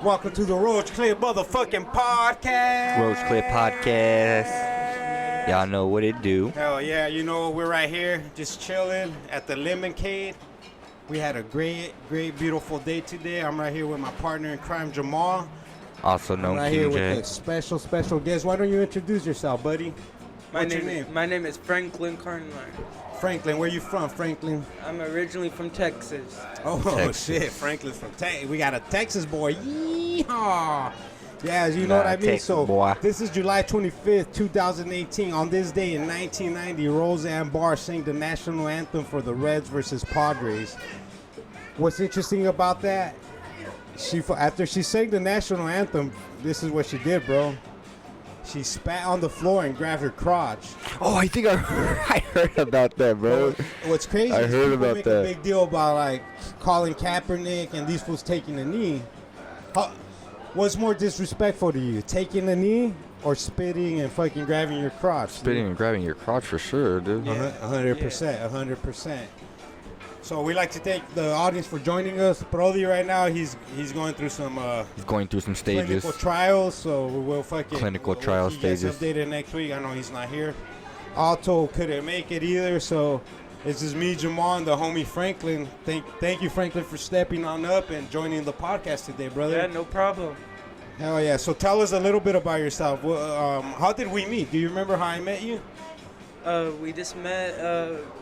Welcome to the Roach Clip motherfucking podcast. Roach Clip Podcast. Y'all know what it do. Hell yeah, you know, we're right here just chilling at the Lemoncade. We had a great, beautiful day today. I'm right here with my partner in crime, Jamal. Also known right King here J. with a special guest. Why don't you introduce yourself, buddy? What's your name? My name is Franklin Carnline. Franklin, where you from, Franklin? I'm originally from Texas. Oh, Texas. shit, Franklin's from Texas. We got a Texas boy. Yeehaw! Yeah, you know what I mean? Texas So, boy. this is July 25th, 2018. On this day in 1990, Roseanne Barr sang the national anthem for the Reds versus Padres. What's interesting about that, after she sang the national anthem, this is what she did, bro. She spat on the floor and grabbed her crotch. Oh, I think I heard about that, bro. What's crazy I is heard people about make that. a big deal about, like, calling Kaepernick and these fools taking a knee. What's more disrespectful to you, taking a knee or spitting and fucking grabbing your crotch? Spitting and grabbing your crotch for sure, dude. 100%. So we like to thank the audience for joining us. Brody right now, he's going through some He's going through some stages. clinical trials, so we'll fucking Clinical trial he gets stages. updated next week. I know he's not here. Alto couldn't make it either, so it's just me, Jamal, and the homie Franklin. Thank you, Franklin, for stepping on up and joining the podcast today, brother. Yeah, no problem. Hell yeah. So tell us a little bit about yourself. How did we meet? Do you remember how I met you? We just met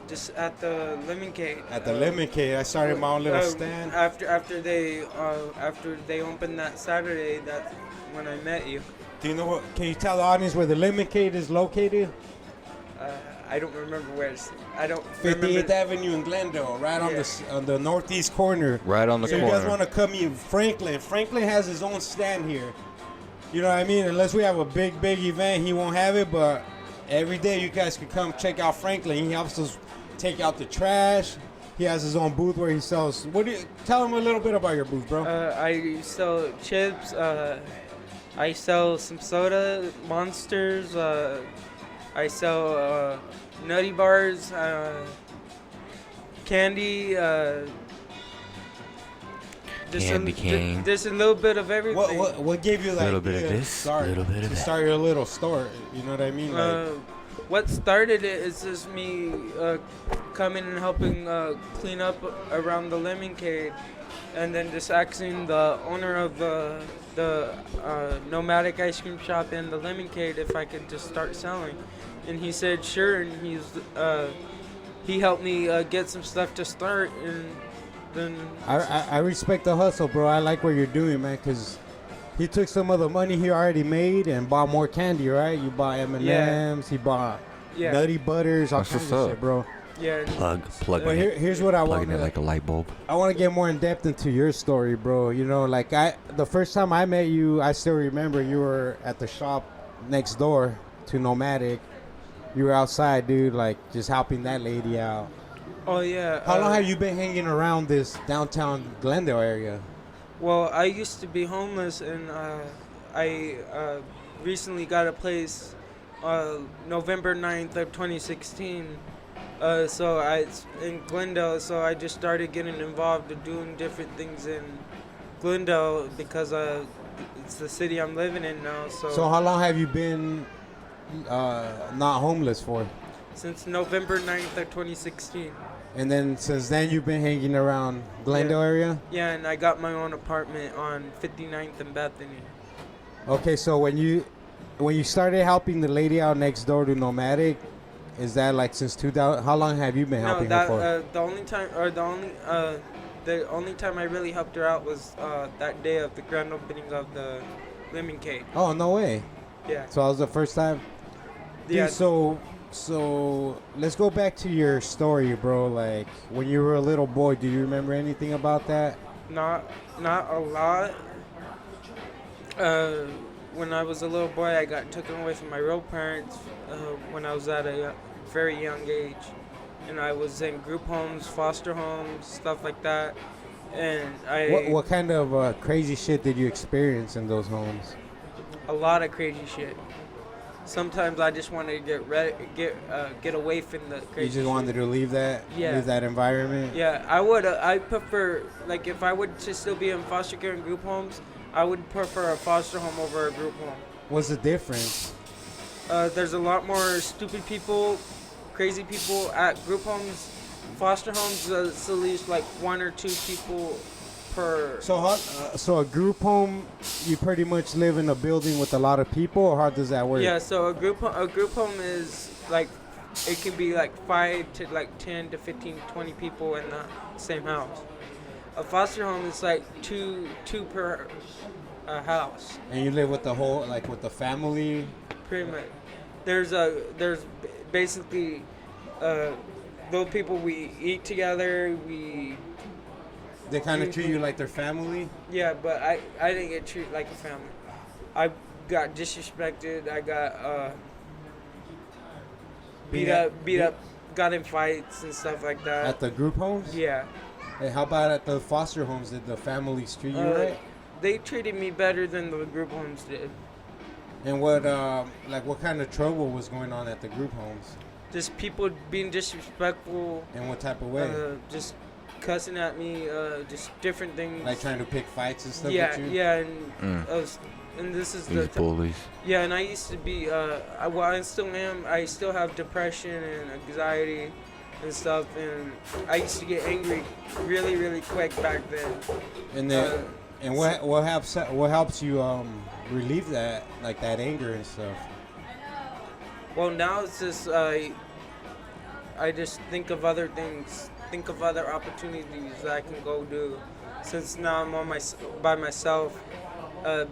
just at the Lemoncade. At the Lemoncade. I started my own little stand. After they opened that Saturday, that's when I met you. Do you know what? Can you tell the audience where the Lemoncade is located? I don't remember where it's. I don't 58th remember. Avenue in Glendale, right on the northeast corner. Right on the So corner. you guys want to come in Franklin? Franklin has his own stand here. You know what I mean? Unless we have a big event, he won't have it. But every day you guys can come check out Franklin. He helps us take out the trash. He has his own booth where he sells. Tell him a little bit about your booth, bro? I sell chips. I sell some soda, Monsters. I sell nutty bars, candy. Candy cane. Just a little bit of everything. What gave you that Little bit of idea this, start, little bit of to that. start your little store? You know what I mean? What started it is just me coming and helping clean up around the Lemoncade, and then just asking the owner of the Nomadic ice cream shop in the Lemoncade if I could just start selling, and he said sure, and he helped me get some stuff to start, and then I respect the hustle, bro. I like what you're doing, man, because he took some of the money he already made and bought more candy, right? You bought M&Ms, he bought Nutty Butters, all That's kinds what's of up. shit, bro. yeah. Plugging But it. here's what I want Plugging it like a light bulb. I want to get more in depth into your story, bro. You know, like the first time I met you, I still remember you were at the shop next door to Nomadic. You were outside, dude, like just helping that lady out. Oh yeah. How long have you been hanging around this downtown Glendale area? Well, I used to be homeless, and I recently got a place November 9th of 2016. So in Glendale, so I just started getting involved in doing different things in Glendale because it's the city I'm living in now. So how long have you been not homeless for? Since November 9th of 2016. And then since then you've been hanging around Glendale area? Yeah, and I got my own apartment on 59th and Bethany. Okay, so when you started helping the lady out next door to Nomadic, is that like since 2000? How long have you been helping her for? The only time I really helped her out was that day of the grand opening of the Lemoncade. Oh, no way. Yeah. So that was the first time? Dude, Yeah. So let's go back to your story, bro. Like when you were a little boy, do you remember anything about that? Not a lot. When I was a little boy, I got taken away from my real parents when I was at a very young age, and I was in group homes, foster homes, stuff like that. And What kind of crazy shit did you experience in those homes? a lot of crazy shit. Sometimes I just wanted to get away from the crazy You just wanted to leave that environment? Yeah, I would. I prefer, like, if I would to still be in foster care and group homes, I would prefer a foster home over a group home. What's the difference? There's a lot more stupid people, crazy people at group homes. Foster homes, it's at least like 1 or 2 people per. So a group home, you pretty much live in a building with a lot of people, or how does that work? Yeah, so a group home is like, it can be like 5 to like 10 to 15, 20 people in the same house. A foster home is like two per house. And you live with the whole, like with the family? Pretty much. There's basically those people we eat together. They kind of treat you like their family? Yeah, but I didn't get treated like a family. I got disrespected. I got beat up, got in fights and stuff like that. At the group homes? Yeah. Hey, how about at the foster homes? Did the families treat you right? They treated me better than the group homes did. And what kind of trouble was going on at the group homes? Just people being disrespectful. In what type of way? Just cussing at me, just different things. Like trying to pick fights and stuff Yeah, with you? yeah, and this is These bullies. Yeah, and I used to be, I still am. I still have depression and anxiety and stuff, and I used to get angry really, really quick back then. And then, what helps you relieve that, like that anger and stuff? Well, now it's just I just think of other things, think of other opportunities that I can go do. Since now I'm by myself.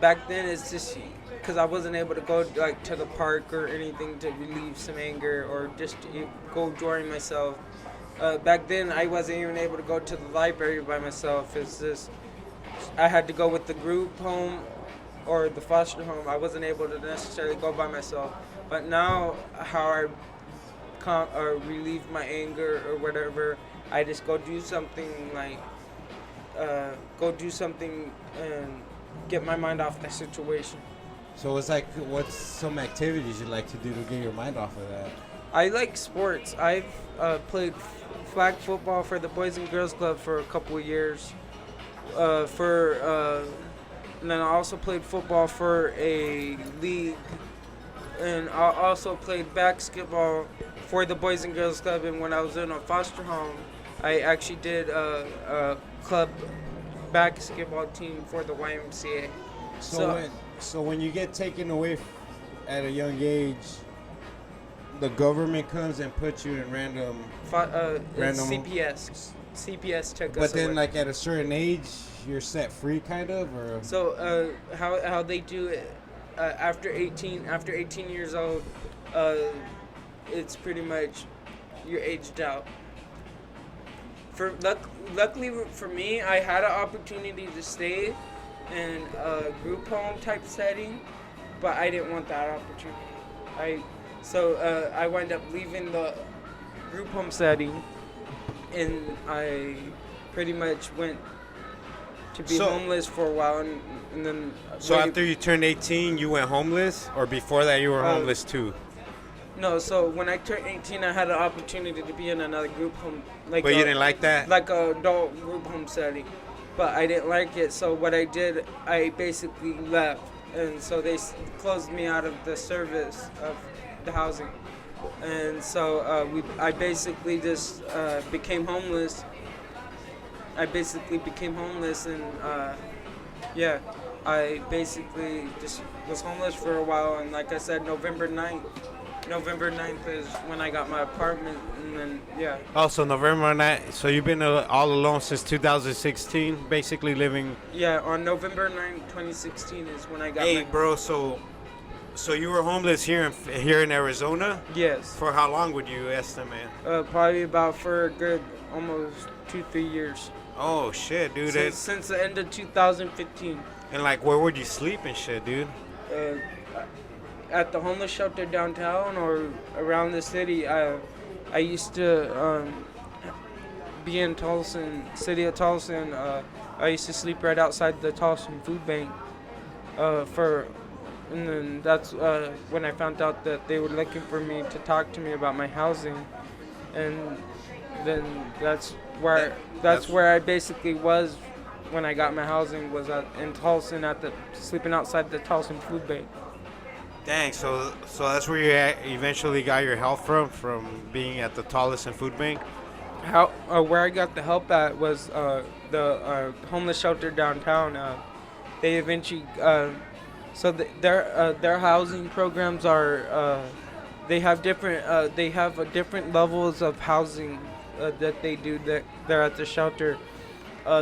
Back then it's just because I wasn't able to go like to the park or anything to relieve some anger or just to go join myself. Back then I wasn't even able to go to the library by myself. It's just I had to go with the group home or the foster home. I wasn't able to necessarily go by myself. But now how I or relieve my anger or whatever, I just go do something and get my mind off the situation. So it's like, what's some activities you like to do to get your mind off of that? I like sports. I've played flag football for the Boys and Girls Club for a couple of years. And then I also played football for a league. And I also played basketball for the Boys and Girls Club. And when I was in a foster home, I actually did a club basketball team for the YMCA. So when you get taken away at a young age, the government comes and puts you in random CPS. CPS took us But then, away. like at a certain age, you're set free, kind of, or So how they do it after 18 years old, it's pretty much you're aged out. Luckily for me, I had an opportunity to stay in a group home type setting, but I didn't want that opportunity. I wound up leaving the group home setting, and I pretty much went to be homeless for a while, and then. So after you turned 18, you went homeless, or before that you were homeless too? No, so when I turned 18, I had an opportunity to be in another group home. But you didn't like that? Like an adult group home setting. But I didn't like it, so what I did, I basically left. And so they closed me out of the service of the housing. And so I basically just became homeless. I basically just was homeless for a while. And like I said, November 9th is when I got my apartment, and then, yeah. Oh, so November 9th. So you've been all alone since 2016, basically living... Yeah, on November 9th, 2016 is when I got Hey, bro, so you were homeless here in Arizona? Yes. For how long would you estimate? Probably about for a good almost 2-3 years. Oh, shit, dude. Since the end of 2015. And, like, where would you sleep and shit, dude? At the homeless shelter downtown or around the city. I used to be in Tolleson, city of Tolleson. I used to sleep right outside the Tolleson Food Bank. And then that's when I found out that they were looking for me to talk to me about my housing, and then that's where I basically was when I got my housing was in Tolson sleeping outside the Tolson food bank. Dang, so that's where you eventually got your help from being at the Tolson food bank? Where I got the help at was the homeless shelter downtown. They eventually their housing programs are they have different levels of housing that they do there at the shelter.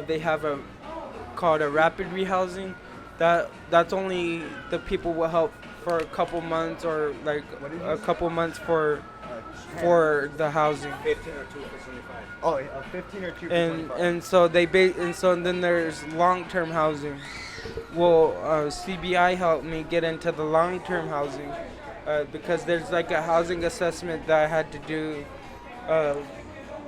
They have called a rapid rehousing. That's only the people will help for a couple months or like a couple months for the housing. 15 or 2 for 75. Oh, 15 or 2 for 25. And so then there's long-term housing. Well, CBI helped me get into the long-term housing because there's like a housing assessment that I had to do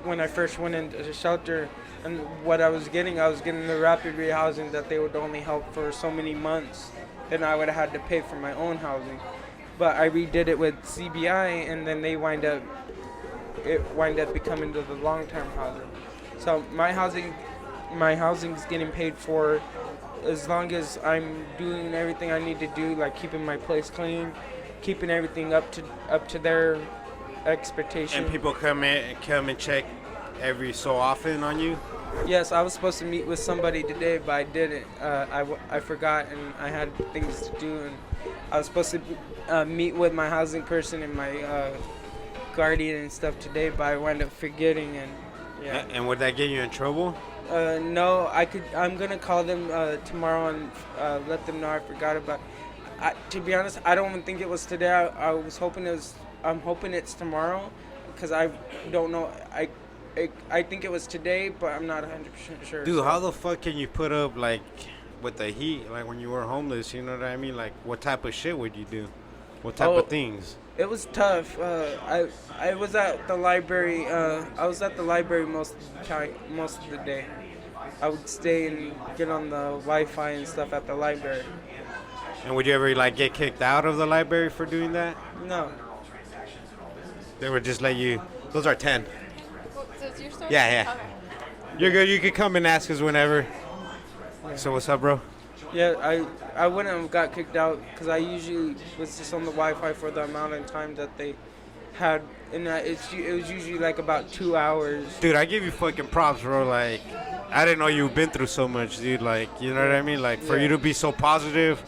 when I first went into the shelter. And what I was getting the rapid rehousing that they would only help for so many months. Then I would have had to pay for my own housing. But I redid it with CBI, and then it wind up becoming to the long-term housing. So my housing's getting paid for as long as I'm doing everything I need to do, like keeping my place clean, keeping everything up to their expectation. And people come and check every so often on you? Yes, I was supposed to meet with somebody today, but I didn't. I forgot, and I had things to do, and I was supposed to meet with my housing person and my guardian and stuff today, but I wound up forgetting, and yeah. And would that get you in trouble? No, I'm gonna call them tomorrow and let them know I forgot about. To be honest, I don't even think it was today. I was hoping I'm hoping it's tomorrow, because I don't know. I think it was today, but I'm not 100% sure. Dude, how the fuck can you put up, like, with the heat, like, when you were homeless, you know what I mean? Like, what type of shit would you do? What type of things? It was tough. I was at the library. I was at the library most of the day. I would stay and get on the Wi-Fi and stuff at the library. And would you ever, like, get kicked out of the library for doing that? No. They would just let you... Those are 10. So it's your story? Yeah. Okay. You're good. You can come and ask us whenever. Yeah. So what's up, bro? Yeah, I wouldn't have got kicked out because I usually was just on the Wi-Fi for the amount of time that they had, and it was usually like about 2 hours. Dude, I give you fucking props, bro. Like, I didn't know you've been through so much, dude. Like, you know what I mean? Like, for you to be so positive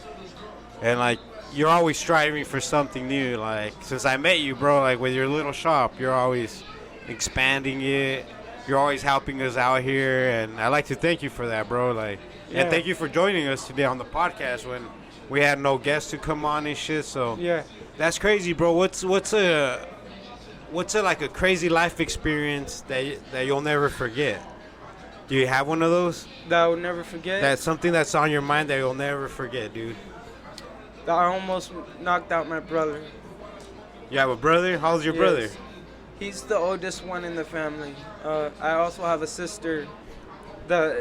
and, like, you're always striving for something new. Like, since I met you, bro, like, with your little shop, you're always expanding it. You're always helping us out here, and I like to thank you for that, bro. Like, and thank you for joining us today on the podcast when we had no guests to come on and shit. So that's crazy, bro. What's a like a crazy life experience that you'll never forget? Do you have one of those? That I will never forget? That's something that's on your mind that you'll never forget, dude. That I almost knocked out my brother. You have a brother? How's your brother? He's the oldest one in the family. I also have a sister.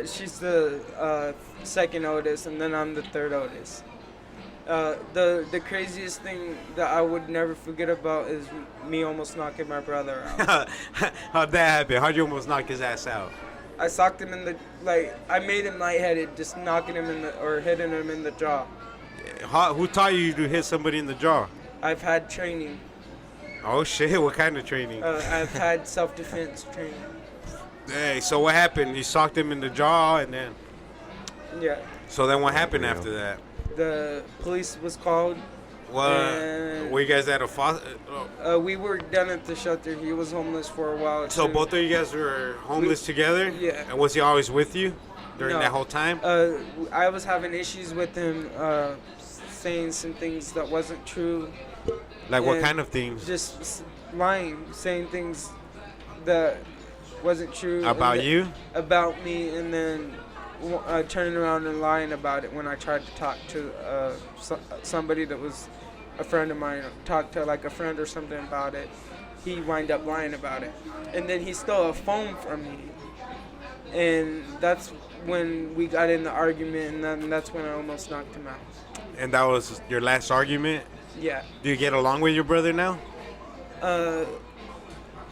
She's the second oldest, and then I'm the third oldest. The craziest thing that I would never forget about is me almost knocking my brother out. How'd that happen? How'd you almost knock his ass out? I socked him in I made him lightheaded, just knocking him hitting him in the jaw. Who taught you to hit somebody in the jaw? I've had training. Oh shit! What kind of training? I've had self-defense training. Hey, so what happened? You socked him in the jaw, and then... Yeah. So then what happened after that? The police was called. Were you guys at a foster? We were down at the shelter. He was homeless for a while. So both of you guys were homeless together? Yeah. And was he always with you during that whole time? I was having issues with him saying some things that wasn't true. Like what kind of things? Just lying, saying things that wasn't true. About you? About me, and then turning around and lying about it when I tried to talk to somebody that was a friend of mine, talk to like a friend or something about it. He wind up lying about it. And then he stole a phone from me. And that's when we got in the argument, and then that's when I almost knocked him out. And that was your last argument? Yeah. Do you get along with your brother now?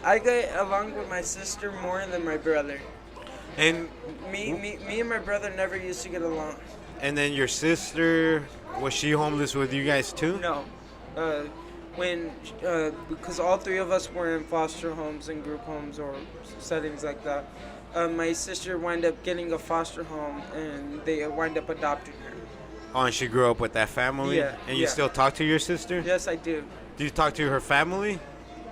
I get along with my sister more than my brother. And Me and my brother never used to get along. and then your sister, was she homeless with you guys too? No. Because all three of us were in foster homes and group homes or settings like that. My sister wound up getting a foster home, and they wind up adopting her. Oh, and she grew up with that family? Yeah, And you yeah. still talk to your sister? Yes, I do. Do you talk to her family?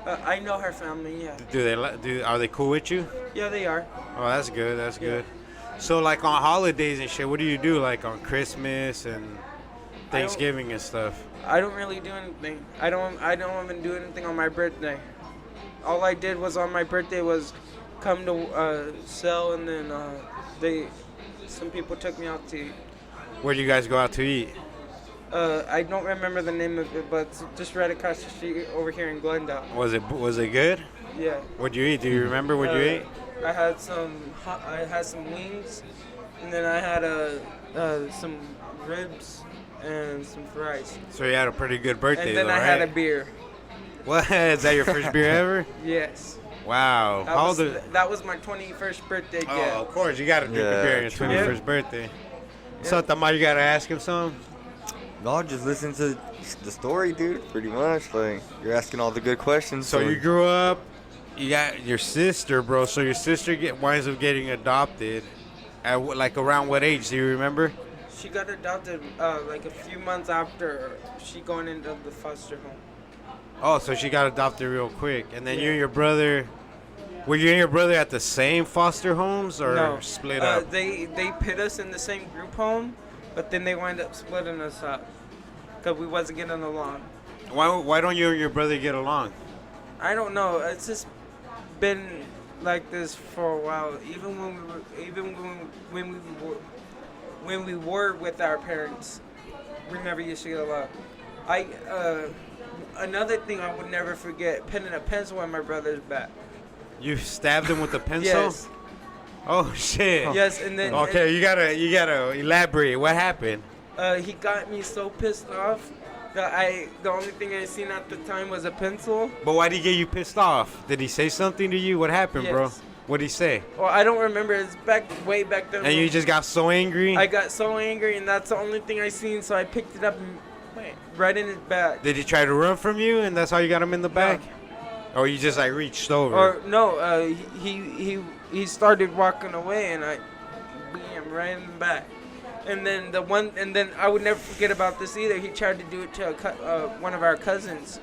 I know her family, yeah. Are they cool with you? Yeah, they are. Oh, that's good. That's Yeah. good. So, like on holidays and shit, what do you do? Like on Christmas and Thanksgiving and stuff. I don't really do anything. I don't even do anything on my birthday. All I did was on my birthday was come to sell, and then some people took me out to eat. Where do you guys go out to eat? I don't remember the name of it, but it's just right across the street over here in Glendale. Was it good? Yeah. What'd you eat? Do you remember what you ate? I had some wings, and then I had some ribs and some fries. So you had a pretty good birthday, And then though, I right? had a beer. What? Is that your first beer ever? Yes. Wow. How old are... That was my 21st birthday gift. Oh, of course. You got to drink a beer on your true. 21st birthday. So, Tamar, you got to ask him something? No, just listen to the story, dude. Pretty much, like you're asking all the good questions. So you grew up, you got your sister, bro. So your sister winds up getting adopted. At around what age? Do you remember? She got adopted like a few months after she going into the foster home. Oh, so she got adopted real quick. And then Yeah. you and your brother, were you and your brother at the same foster homes or No. split up? They put us in the same group home, but then they wind up splitting us up because we wasn't getting along. Why don't you and your brother get along? I don't know. It's just been like this for a while. Even when we were with our parents, we never used to get along. Another thing I would never forget: pinning a pencil on my brother's back. You stabbed him with a pencil? Yes. Oh shit. Yes, and then Okay, you gotta elaborate. What happened? he got me so pissed off that the only thing I seen at the time was a pencil. But why did he get you pissed off? Did he say something to you? What happened, bro? Yes. What'd he say? Well, I don't remember. It's way back then. And you just got so angry? I got so angry, and that's the only thing I seen. So I picked it up and went right in his back. Did he try to run from you, and that's how you got him in the back? Or you just like reached over? Or no, he started walking away, and I beat him right in the back. And then I would never forget about this either. He tried to do it to one of our cousins.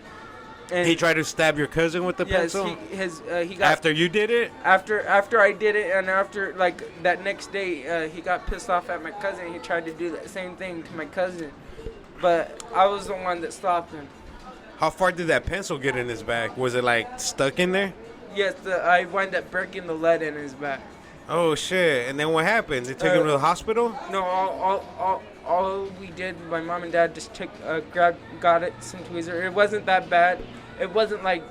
And He tried to stab your cousin with the yes, pencil? he got After you did it? after I did it, and after like that next day, he got pissed off at my cousin. He tried to do that same thing to my cousin, but I was the one that stopped him. How far did that pencil get in his back? Was it like stuck in there? Yes, I wound up breaking the lead in his back. Oh shit! And then what happened? They took him to the hospital? No, all we did, my mom and dad just got it some tweezer. It wasn't that bad. It wasn't like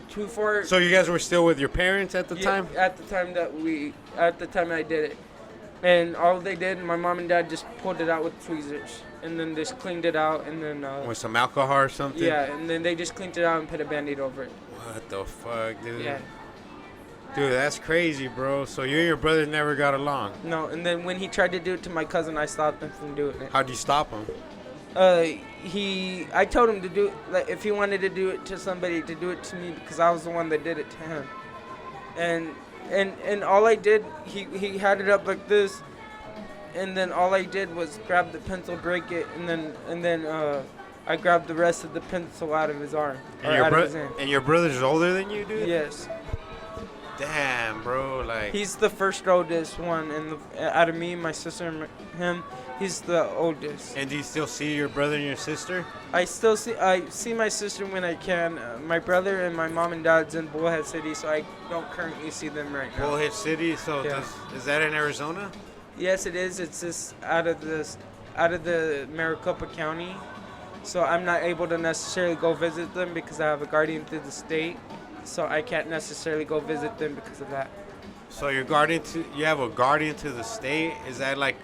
too far. So you guys were still with your parents at the Yeah, time? At the time I did it, and all they did, my mom and dad just pulled it out with tweezers, and then just cleaned it out, and then With some alcohol or something? yeah, and then they just cleaned it out and put a Band-Aid over it. What the fuck, dude? Yeah. Dude, that's crazy, bro. So you and your brother never got along. No, and then when he tried to do it to my cousin, I stopped him from doing it. How'd you stop him? I told him to do it, like, if he wanted to do it to somebody, to do it to me, because I was the one that did it to him. And all I did, he had it up like this, and then all I did was grab the pencil, break it, and then I grabbed the rest of the pencil out of his arm. And your brother's older than you, dude? Yes. Damn, bro. Like, He's the first oldest one, and out of me, my sister, and him, he's the oldest. and do you still see your brother and your sister? I see my sister when I can. My brother and my mom and dad's in Bullhead City, so I don't currently see them right now. Bullhead City. So Yeah. is that in Arizona? Yes, it is. It's just out of the Maricopa County, so I'm not able to necessarily go visit them because I have a guardian through the state, so I can't necessarily go visit them because of that. So you have a guardian to the state. Is that like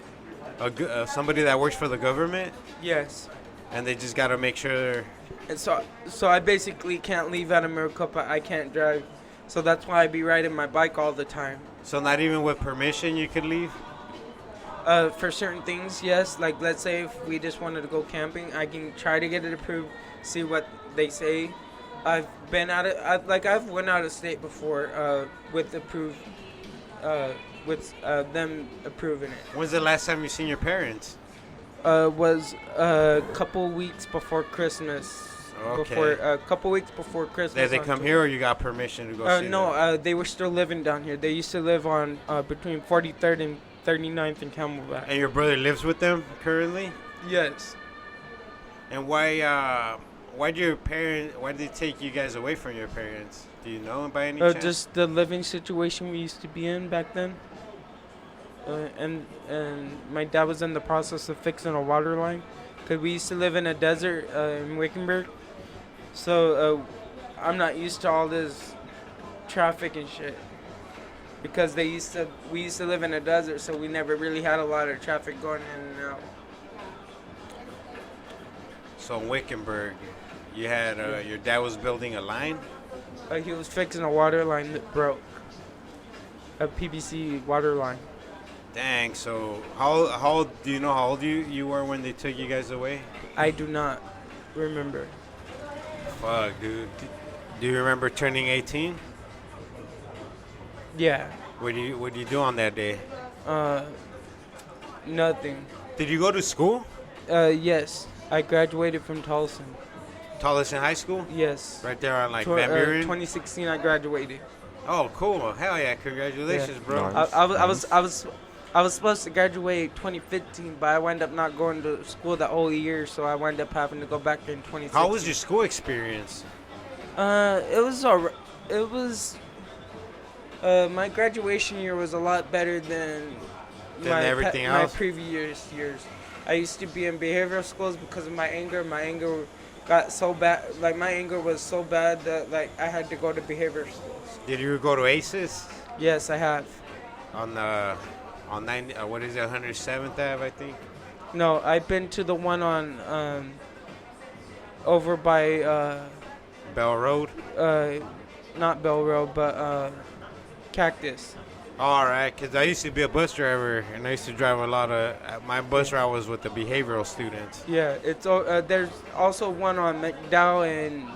somebody that works for the government, Yes, and they just gotta make sure? and so I basically can't leave out of Maricopa. I can't drive, so that's why I be riding my bike all the time. So not even with permission you could leave? For certain things, yes. Like, let's say if we just wanted to go camping, I can try to get it approved, see what they say. I've been out of, I've went out of state before with approved, with them approving it. When's the last time you seen your parents? Was a couple weeks before Christmas. Okay. A couple weeks before Christmas. Did they come here or you got permission to go see No, them? they were still living down here. They used to live on between 43rd and 39th and Camelback. And your brother lives with them currently? Yes. And why did they take you guys away from your parents? Do you know by any chance? Just the living situation we used to be in back then. And my dad was in the process of fixing a water line, because we used to live in a desert in Wickenburg. So I'm not used to all this traffic and shit. Because we used to live in a desert, so we never really had a lot of traffic going in and out. So in Wickenburg, you had your dad was building a line? He was fixing a water line that broke. A PVC water line. Dang, so how do you know how old you were when they took you guys away? I do not remember. Fuck, dude. Do you remember turning 18? Yeah. What do you do on that day? Nothing. Did you go to school? Yes. I graduated from Tolleson. Tolleson High School? Yes. Right there on like Van Buren? 2016 I graduated. Oh, cool. Hell yeah. Congratulations, Yeah. bro. Nice. I was supposed to graduate 2015, but I wound up not going to school that whole year, so I wound up having to go back in 2016. How was your school experience? It was my graduation year was a lot better than Everything my else? previous years. I used to be in behavioral schools because of my anger. My anger got so bad, like my anger was so bad that like I had to go to behavioral schools. Did you go to ACES? Yes, I have. On 90, what is it, 107th Ave, I think? No, I've been to the one on over by Bell Road? not Bell Road, but Cactus. All right, because I used to be a bus driver, and I used to drive a lot of, my bus route was with the behavioral students. Yeah, it's there's also one on McDowell and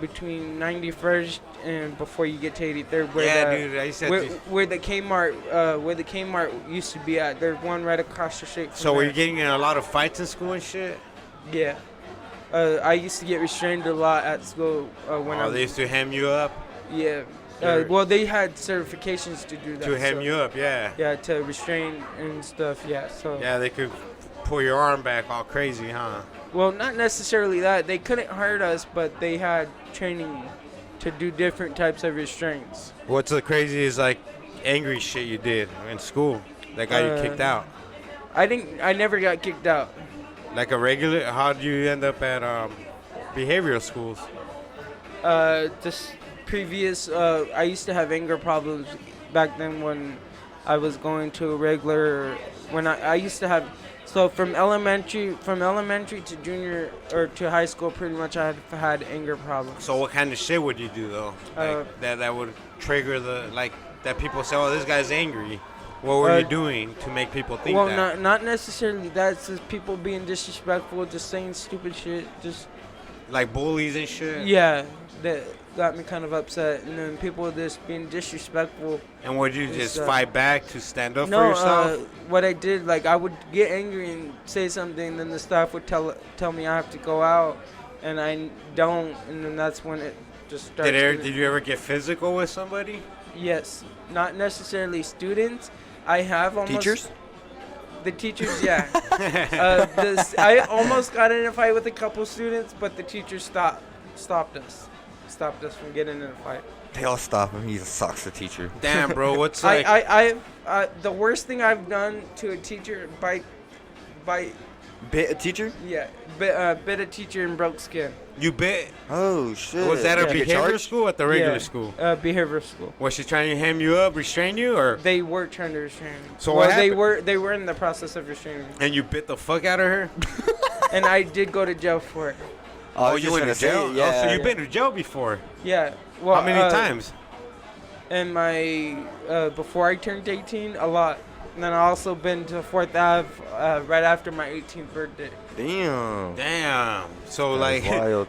between 91st and before you get to 83rd. Dude, I used to where the Kmart used to be at. There's one right across the street. So were you getting in a lot of fights in school and shit? Yeah. I used to get restrained a lot at school when They used to hem you up? Yeah. Well, they had certifications to do that. To hem you up, yeah. Yeah, to restrain and stuff, yeah. So. Yeah, they could pull your arm back all crazy, huh? Well, not necessarily that. They couldn't hurt us, but they had training to do different types of restraints. What's the craziest, like, angry shit you did in school that got you kicked out? I never got kicked out. Like a regular, how did you end up at behavioral schools? Just previous, I used to have anger problems back then when I was going to a regular, when I used to have, so from elementary to junior or to high school, pretty much I had anger problems. So what kind of shit would you do though? Like that would trigger that people say, oh, this guy's angry. What were you doing to make people think that? Well, not necessarily that. It's just people being disrespectful, just saying stupid shit, just like bullies and shit. Yeah, that got me kind of upset. And then people just being disrespectful. And would you just fight back to stand up for yourself? No, what I did, like I would get angry and say something, then the staff would tell me I have to go out, and I don't, and then that's when it just starts. Did you ever get physical with somebody? Yes, not necessarily students. I have almost Teachers? The teachers, yeah. I almost got in a fight with a couple students, but the teachers stopped us from getting in a fight. They all stop him. He sucks, the teacher. Damn, bro, what's like? The worst thing I've done to a teacher, bite. Bit a teacher? Yeah, bit a teacher and broke skin. You bit? Oh shit! Was that a Did you get behavioral charged? school or at the regular school? Behavioral school. Was she trying to hem you up, restrain you, or? They were trying to restrain me. So what they happened? they were in the process of restraining me. And you bit the fuck out of her? And I did go to jail for it. Oh, you went to jail? Yeah. Oh, so you've been to jail before? Yeah. Well, How many times? And my before I turned 18, a lot. And then I also been to 4th Ave right after my 18th birthday. Damn. So That's like, wild.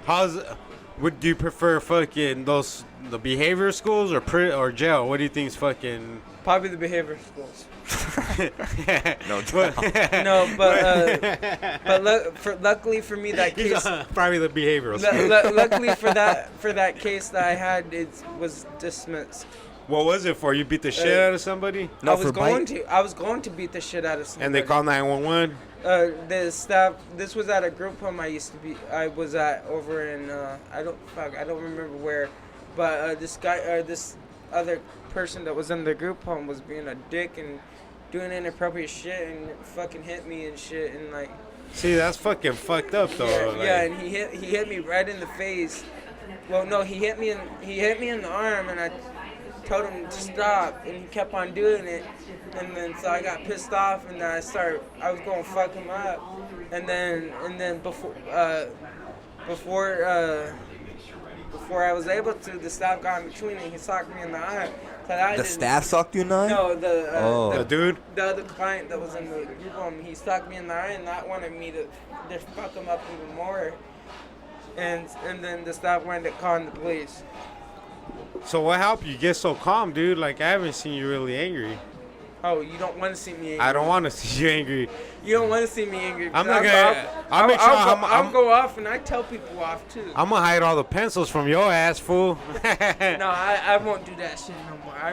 would you prefer fucking the behavior schools or jail? What do you think's fucking? Probably the behavior schools. No doubt. No, but luckily for me that case. Probably the behavioral school. Luckily for that case that I had, it was dismissed. What was it for? You beat the shit out of somebody? No, I was for going bite? to. I was going to beat the shit out of somebody. And they called 911? The staff. This was at a group home I was at over in. I don't remember where, but this other person that was in the group home was being a dick and doing inappropriate shit and fucking hit me and shit and like. See, that's fucking fucked up though. Yeah, and he hit me right in the face. Well, no, he hit me in the arm, and I told him to stop, and he kept on doing it. And then so I got pissed off, and then I was going to fuck him up. And then before I was able to, the staff got in between, and he socked me in the eye. The staff sucked you in the eye? No, The dude? the other client that was in the group home, he socked me in the eye and not wanted me to just fuck him up even more. And then the staff wound up calling the police. So what helped you get so calm, dude? Like, I haven't seen you really angry. Oh, you don't want to see me angry? I don't want to see you angry. You don't want to see me angry? I'm not gonna. I'll go off, and I tell people off too. I'm gonna hide all the pencils from your ass, fool. No, I won't do that shit no more. I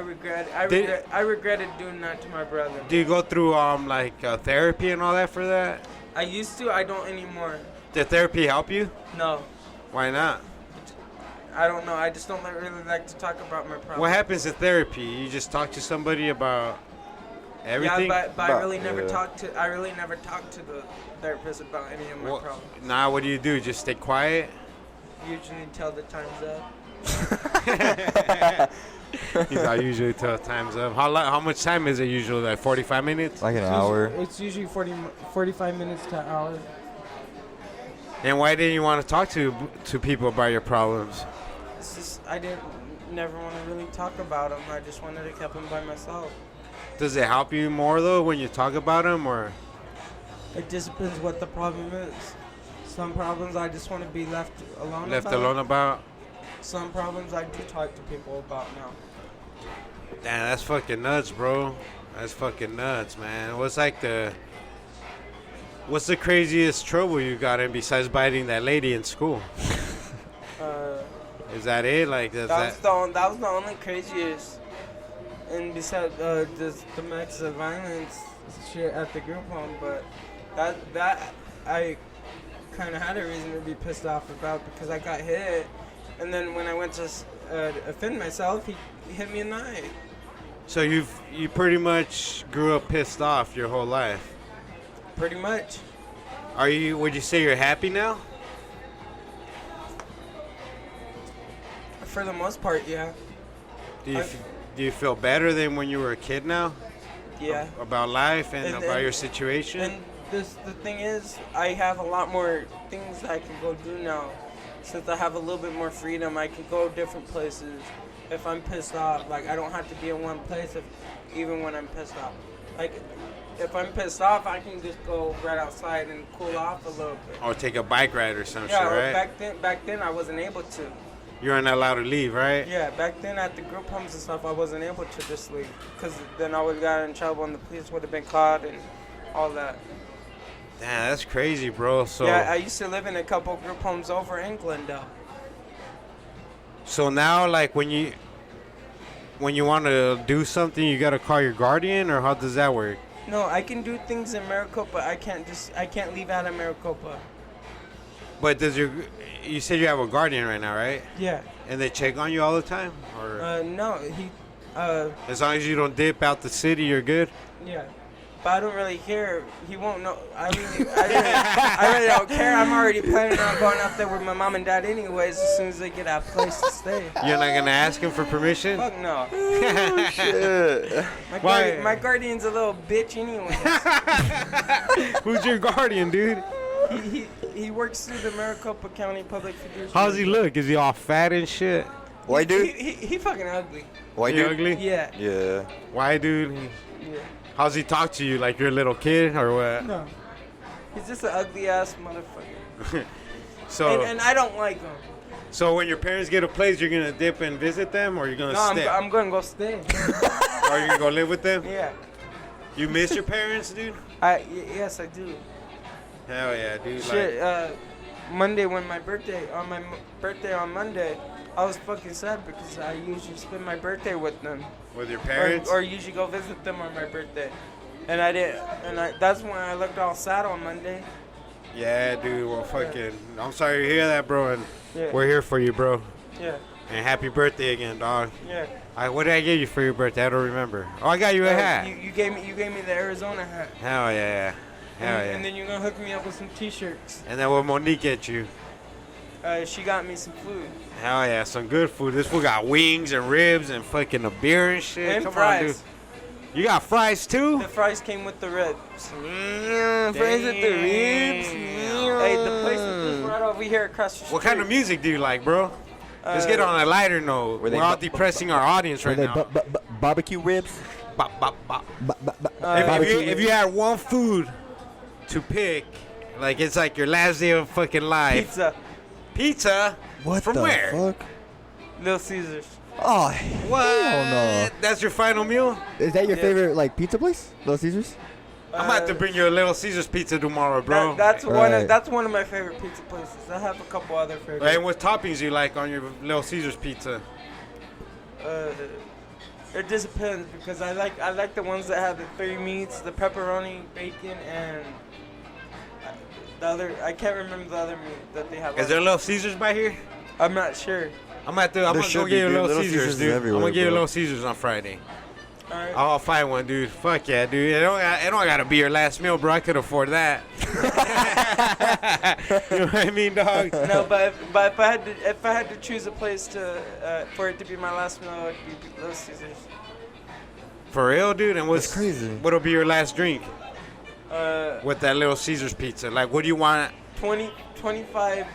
regretted doing that to my brother. Do you go through therapy and all that for that? I used to. I don't anymore. Did therapy help you? No. Why not? I don't know. I just don't really like to talk about my problems. What happens in therapy? You just talk to somebody about everything? Yeah, but I really never talked to the therapist about any of my problems. Nah, what do you do? Just stay quiet? Usually tell the time's up. I usually tell time's up. How much time is it usually? Like 45 minutes? Like an hour. It's usually 45 minutes to an hour. And why didn't you want to talk to people about your problems? It's just I never want to really talk about them. I just wanted to keep them by myself. Does it help you more though when you talk about them, or? It just depends what the problem is. Some problems I just want to be left alone about. Some problems I do talk to people about now. Damn, that's fucking nuts, bro. That's fucking nuts, man. What's the craziest trouble you got in besides biting that lady in school? Is that it? Like that was the only craziest. And besides just domestic violence shit at the group home, but that I kind of had a reason to be pissed off about because I got hit, and then when I went to offend myself, he hit me in the eye. So you pretty much grew up pissed off your whole life. Pretty much. Would you say you're happy now? For the most part, yeah. Do you feel better than when you were a kid now? Yeah. About life and about your situation? And the thing is, I have a lot more things I can go do now. Since I have a little bit more freedom, I can go different places. If I'm pissed off, like I don't have to be in one place even when I'm pissed off. Like if I'm pissed off, I can just go right outside and cool off a little bit. Or take a bike ride or some shit, right? Back then I wasn't able to. You weren't allowed to leave, right? Yeah, back then at the group homes and stuff, I wasn't able to just leave. Because then I would have gotten in trouble and the police would have been caught and all that. Damn, that's crazy, bro. So yeah, I used to live in a couple group homes over in Glendale. So now, like, when you want to do something, you got to call your guardian, or how does that work? No, I can do things in Maricopa. I can't leave out of Maricopa. But you said you have a guardian right now, right? Yeah. And they check on you all the time, or? No, as long as you don't dip out the city, you're good. Yeah. But I don't really care. He won't know. I really don't care. I'm already planning on going up there with my mom and dad anyways as soon as they get a place to stay. You're not going to ask him for permission? Fuck no. Oh, shit. My guardian's a little bitch anyways. Who's your guardian, dude? He works through the Maricopa County Public Fiduciary. How's he look? Is he all fat and shit? White dude? He fucking ugly. White You dude? ugly? Yeah. Yeah. Why, dude? Yeah. How's he talk to you? Like you're a little kid or what? No. He's just an ugly ass motherfucker. So, And I don't like him. so when your parents get a place, you're gonna dip and visit them, or you're gonna No, stay, I'm gonna go stay. or you're gonna go live with them? Yeah. You miss your parents, dude? Yes, I do. Hell yeah, dude. Shit. Like, Monday when my birthday on Monday, I was fucking sad because I usually spend my birthday with them. with your parents? Or usually go visit them on my birthday. And I didn't. That's when I looked all sad on Monday. Yeah, dude. Well, fucking. I'm sorry to hear that, bro. And Yeah. we're here for you, bro. Yeah. And happy birthday again, dog. Yeah. What did I give you for your birthday? I don't remember. Oh, I got you a hat. You gave me the Arizona hat. Hell yeah. Hell yeah. And then you're gonna hook me up with some T-shirts. And then what Monique get you? She got me some food Hell yeah, some good food. This fool got wings and ribs and fucking a beer and shit. and Come fries. on, dude. You got fries too? The fries came with the ribs. Yeah, fries with the ribs. Hey, the place is right over here across the street. What kind of music do you like, bro? Let's get on a lighter note. Were they We're all depressing our audience Are right they now. barbecue ribs? Bop, bop, bop. Barbecue If you had one food to pick, like it's like your last day of fucking life. Pizza, Pizza? What From the where? fuck? Little Caesars. Oh, What? hell no. That's your final meal? Is that your Yeah. favorite like pizza place? Little Caesars? I'm about to bring you a Little Caesars pizza tomorrow, bro. That's Right. one of my favorite pizza places. I have a couple other favorites. And what toppings you like on your Little Caesars pizza? It just depends because I like the ones that have the 3 meats, the pepperoni, bacon, and the other. I can't remember the other meat that they have. Is there a Little Caesars by here? I'm not sure. I'm gonna go should get be, you a dude. Little Little Caesars, Caesars is dude. I'm everywhere, gonna get you a bro. Little Caesars on Friday. All right. I'll find one, dude. Fuck yeah, dude. It don't gotta be your last meal, bro. I could afford that. You know what I mean, dog? No, but if I had to choose a place to for it to be my last meal, it would be Little Caesars. For real, dude. And That's crazy. What'll be your last drink With with that Little Caesars pizza? Like, what do you want? 25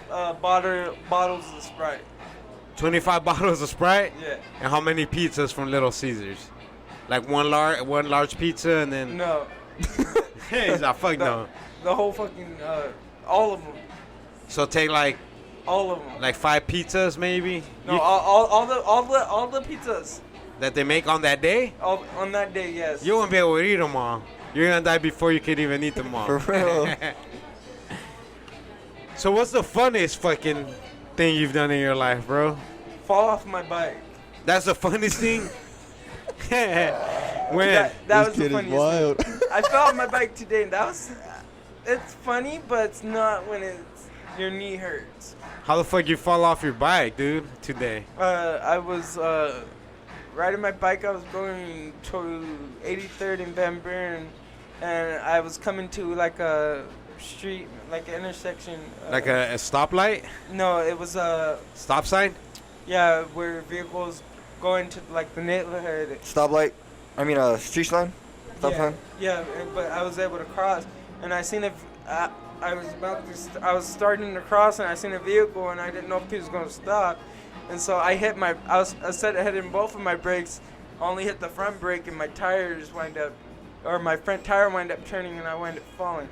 bottles of Sprite. 25 bottles of Sprite? Yeah. And how many pizzas from Little Caesars? Like one large pizza and then. No. Hey, he's like, fuck no. The whole fucking all of them. So take like All of them. 5 pizzas maybe. No, all the pizzas. That they make on that day. All, on that day, yes. You won't be able to eat them all. You're gonna die before you could even eat them all. For real. So what's the funniest fucking thing you've done in your life, bro? Fall off my bike. That's the funniest thing. When? That This was the kid is funniest wild. thing. I fell off my bike today, and that was. It's funny, but it's not when your knee hurts. How the fuck you fall off your bike, dude? Today. I was riding my bike. I was going to 83rd and Van Buren, and I was coming to like a street, like an intersection. Like a stoplight? No, it was Stop sign? yeah, where vehicles go into like the neighborhood. Stoplight. I mean, street sign. Stop sign. Yeah, but I was able to cross, and I seen I was starting to cross, and I seen a vehicle, and I didn't know if he was going to stop, and so I hit I set ahead in both of my brakes, only hit the front brake, and my tires my front tire wind up turning, and I wind up falling.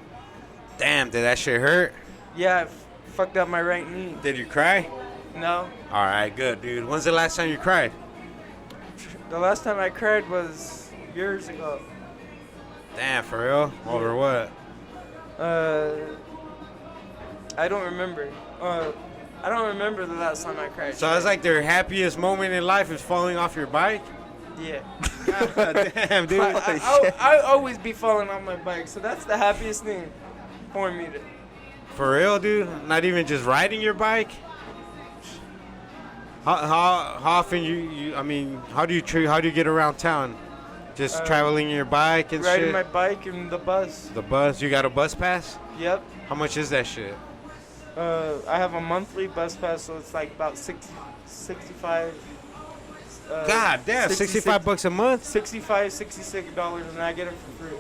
Damn, did that shit hurt? Yeah, fucked up my right knee. Did you cry? No, Alright, good, dude. When's the last time you cried? the last time I cried was years ago. Damn, for real? Over what? I don't remember. I don't remember the last time I cried. So it's like their happiest moment in life is falling off your bike? Yeah. God damn, dude. I always be falling off my bike, so that's the happiest thing for me. For real, dude? Not even just riding your bike? How often how do you get around town? Just traveling your bike and Riding shit? my bike and the bus. The bus? You got a bus pass? Yep. How much is that shit? I have a monthly bus pass, so it's like about 65. God damn, 65 bucks a month? $66, and I get it for free.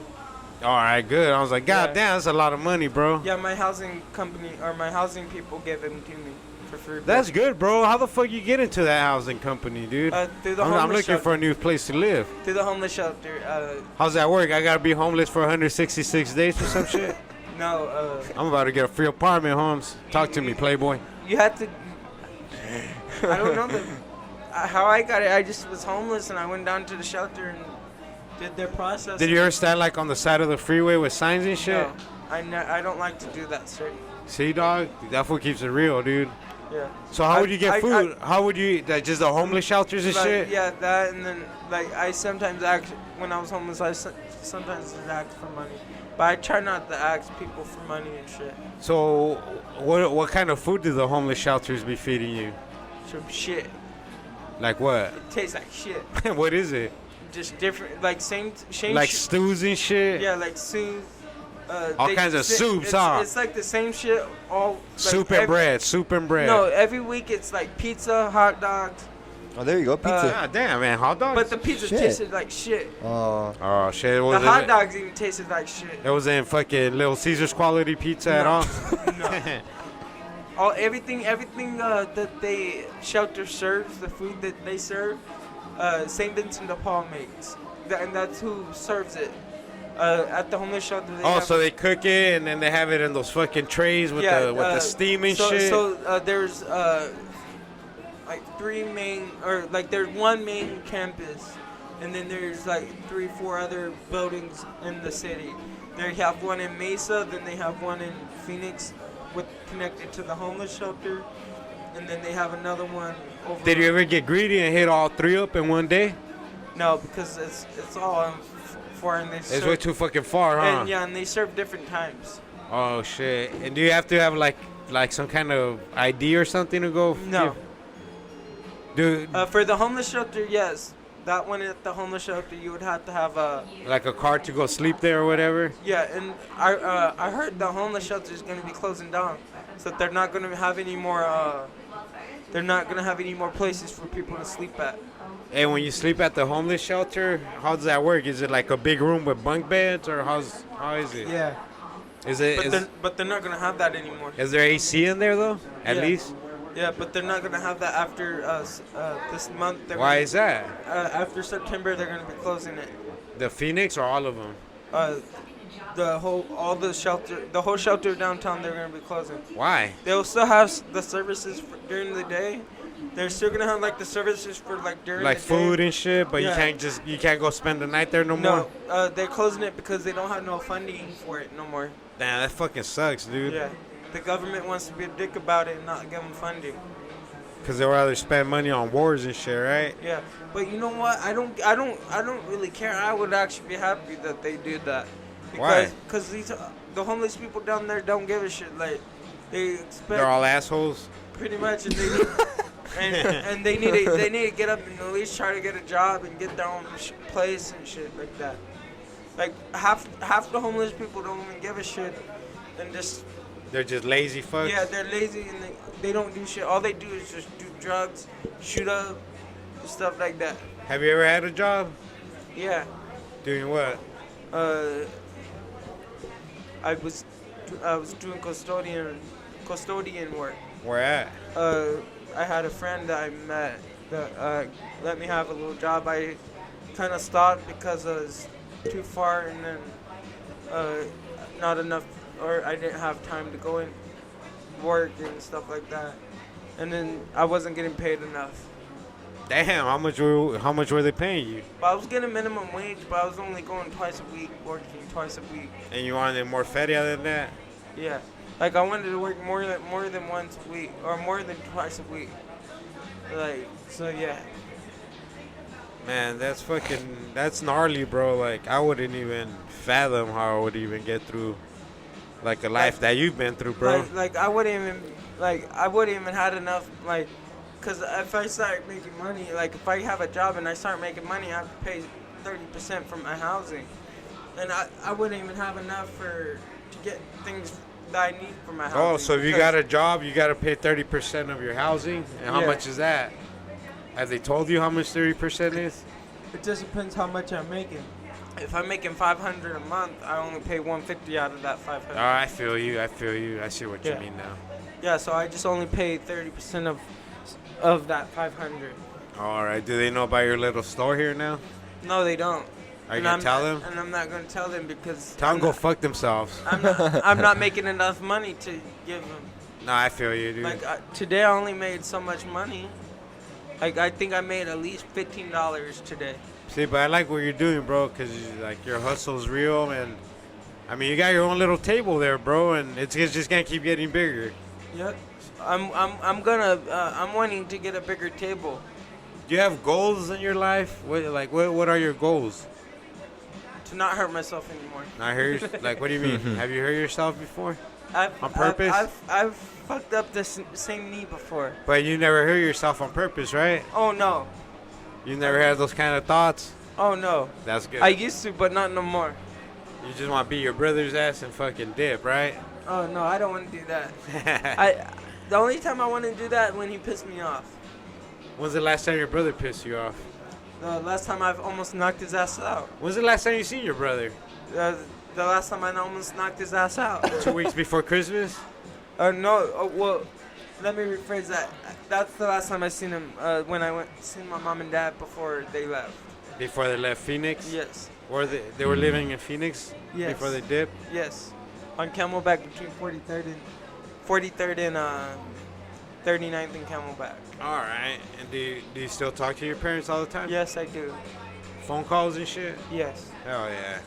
All right, good. I was like, God Yeah. damn, that's a lot of money, bro. Yeah, my housing company or my housing people give them to me. for free. That's good, bro. How the fuck you get into that housing company, dude? Through the I'm homeless looking shelter. for a new place to live. Through the homeless shelter. How's that work? I gotta be homeless for 166 days or some shit? No. I'm about to get a free apartment, Holmes. Talk to me, Playboy. You had to. I don't know how I got it. I just was homeless and I went down to the shelter and did their process. Did you ever stand like on the side of the freeway with signs and shit? No, I don't like to do that, sir. See, dog? That food keeps it real, dude. Yeah. So how would you get food? How would you, just the homeless shelters and like, shit? Yeah, that, and then like I sometimes ask when I was homeless. I sometimes just ask for money, but I try not to ask people for money and shit. So what kind of food do the homeless shelters be feeding you? Some shit. Like what? It tastes like shit. What is it? Just different, like same Like shit. stews and shit? Yeah, like soup. All kinds of soups, huh? It's like the same shit all. Like Soup and bread, soup and bread. No, every week it's like pizza, hot dogs. Oh, there you go. Pizza. God damn, man, hot dogs? But the pizza Shit. tasted like shit. Oh, shit. The hot dogs even tasted like shit. It wasn't fucking Little Caesars quality pizza at all? No. Everything that they shelter serves, the food that they serve, St. Vincent de Paul makes. And that's who serves it. At the homeless shelter. So they cook it and then they have it in those fucking trays with the steam and shit? So there's like three main, or like there's one main campus, and then there's like 3-4 other buildings in the city. They have one in Mesa, then they have one in Phoenix, connected to the homeless shelter, and then they have another one over. Did you ever get greedy and hit all three up in one day? No, because it's all far, and they It's way too fucking far, huh? And they serve different times. Oh shit! And do you have to have like some kind of ID or something to go? No. Dude. For the homeless shelter, yes. That one at the homeless shelter, you would have to have like a card to go sleep there or whatever. Yeah, and I heard the homeless shelter is going to be closing down, so they're not going to have any more. They're not going to have any more places for people to sleep at. And when you sleep at the homeless shelter, how does that work? Is it like a big room with bunk beds, or how is it? Yeah. Is it? But they're not going to have that anymore. Is there AC in there though? At least. Yeah, but they're not going to have that after this month. Why is that? After September, they're going to be closing it. The Phoenix or all of them? The whole shelter downtown, they're going to be closing. Why? They'll still have the services during the day. They're still going to have like the services for like during like the food day. And shit, but you can't go spend the night there no more? No, they're closing it because they don't have no funding for it no more. Damn, that fucking sucks, dude. Yeah. The government wants to be a dick about it and not give them funding. Because they would rather spend money on wars and shit, right? Yeah, but you know what? I don't really care. I would actually be happy that they did that. Why? Because the homeless people down there don't give a shit. Like they expect. They're all assholes. Pretty much, and they need, and they need to get up and at least try to get a job and get their own place and shit like that. Like half the homeless people don't even give a shit, and just. They're just lazy fucks? Yeah, they're lazy and they don't do shit. All they do is just do drugs, shoot up, stuff like that. Have you ever had a job? Yeah. Doing what? I was doing custodian work. Where at? I had a friend that I met that let me have a little job. I kind of stopped because it was too far and then not enough. Or I didn't have time to go and work and stuff like that, and then I wasn't getting paid enough. Damn, how much were they paying you? But I was getting minimum wage, but I was only going twice a week, working twice a week. And you wanted more feria than that? Yeah, like I wanted to work more than once a week, or more than twice a week. Like, so yeah. Man, that's gnarly, bro. Like, I wouldn't even fathom how I would even get through. Like a life that you've been through, bro. Like I wouldn't even had enough, like, cause if I start making money, like if I have a job and I start making money, I have to pay 30% for my housing, and I wouldn't even have enough to get things that I need for my housing. Oh, so if you got a job, you got to pay 30% of your housing, and how much is that? Have they told you how much 30% is? It just depends how much I'm making. If I'm making $500 a month, I only pay $150 out of that $500. Oh, I feel you. I see what you mean now. Yeah, so I just only pay 30% of that 500. All right. Do they know about your little store here now? No, they don't. Are you And gonna tell them? And I'm not gonna tell them because Tell them go fuck themselves. I'm not making enough money to give them. No, I feel you, dude. Like today, I only made so much money. Like I think I made at least $15 today. See, but I like what you're doing, bro, because like your hustle's real, and I mean you got your own little table there, bro, and it's just gonna keep getting bigger. Yep. I'm wanting to get a bigger table. Do you have goals in your life? What are your goals? To not hurt myself anymore. Not hurt? Like, what do you mean? Have you hurt yourself before? On purpose? I've fucked up the same knee before. But you never hurt yourself on purpose, right? Oh no. You never had those kind of thoughts? Oh no. That's good. I used to, but not no more. You just want to beat your brother's ass and fucking dip, right? Oh no, I don't want to do that. The only time I want to do that when he pissed me off. When's the last time your brother pissed you off? The last time I've almost knocked his ass out. When's the last time you seen your brother? The last time I almost knocked his ass out. 2 weeks before Christmas? No. Well, let me rephrase that. That's the last time I seen him. When I went seen my mom and dad before they left. Before they left Phoenix? Yes. Or they were living in Phoenix? Yes. Before they dipped? Yes. On Camelback between 43rd and 39th and Camelback. All right. And do you still talk to your parents all the time? Yes, I do. Phone calls and shit? Yes. Hell yeah.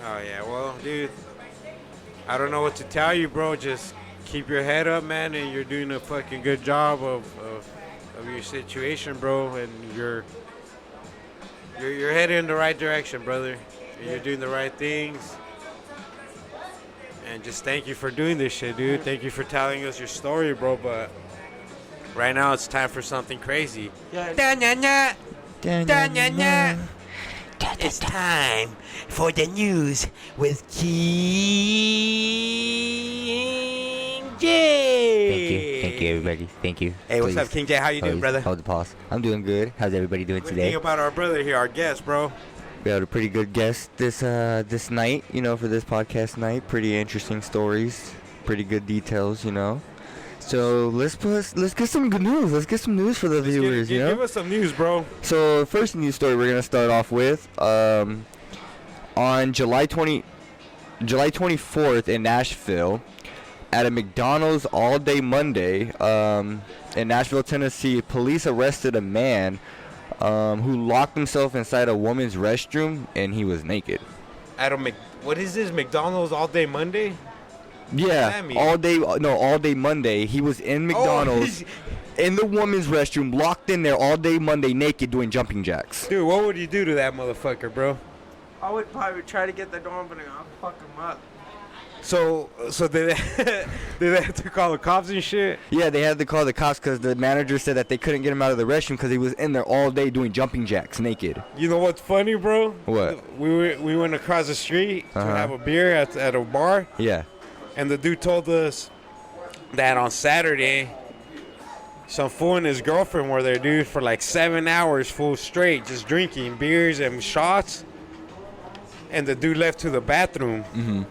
Oh yeah. Well, dude, I don't know what to tell you, bro. Just keep your head up, man, and you're doing a fucking good job of your situation, bro, and you're headed in the right direction, brother. And you're doing the right things. And just thank you for doing this shit, dude. Thank you for telling us your story, bro. But right now it's time for something crazy. Yeah. It's time for the news with King J. Thank you, everybody. Thank you. Hey, what's Please. up, King J? How you doing, brother? Hold the pause. I'm doing good. How's everybody doing What do you think today? about our brother here, our guest, bro? We had a pretty good guest this night, for this podcast night. Pretty interesting stories, pretty good details, So let's get some good news. Let's get some news for the viewers, Give us some news, bro. So first news story we're gonna start off with on July 24th in Nashville, at a McDonald's all day Monday in Nashville, Tennessee, police arrested a man who locked himself inside a woman's restroom and he was naked. What is this, McDonald's all day Monday? Yeah, all day Monday. He was in McDonald's in the woman's restroom, locked in there all day Monday, naked, doing jumping jacks. Dude, what would you do to that motherfucker, bro? I would probably try to get the door open and I'll fuck him up. So did they have to call the cops and shit? Yeah, they had to call the cops because the manager said that they couldn't get him out of the restroom because he was in there all day doing jumping jacks naked. You know what's funny, bro? What? We went across the street to have a beer at a bar. Yeah. And the dude told us that on Saturday, some fool and his girlfriend were there, dude, for like 7 hours full straight, just drinking beers and shots. And the dude left to the bathroom. Mm-hmm.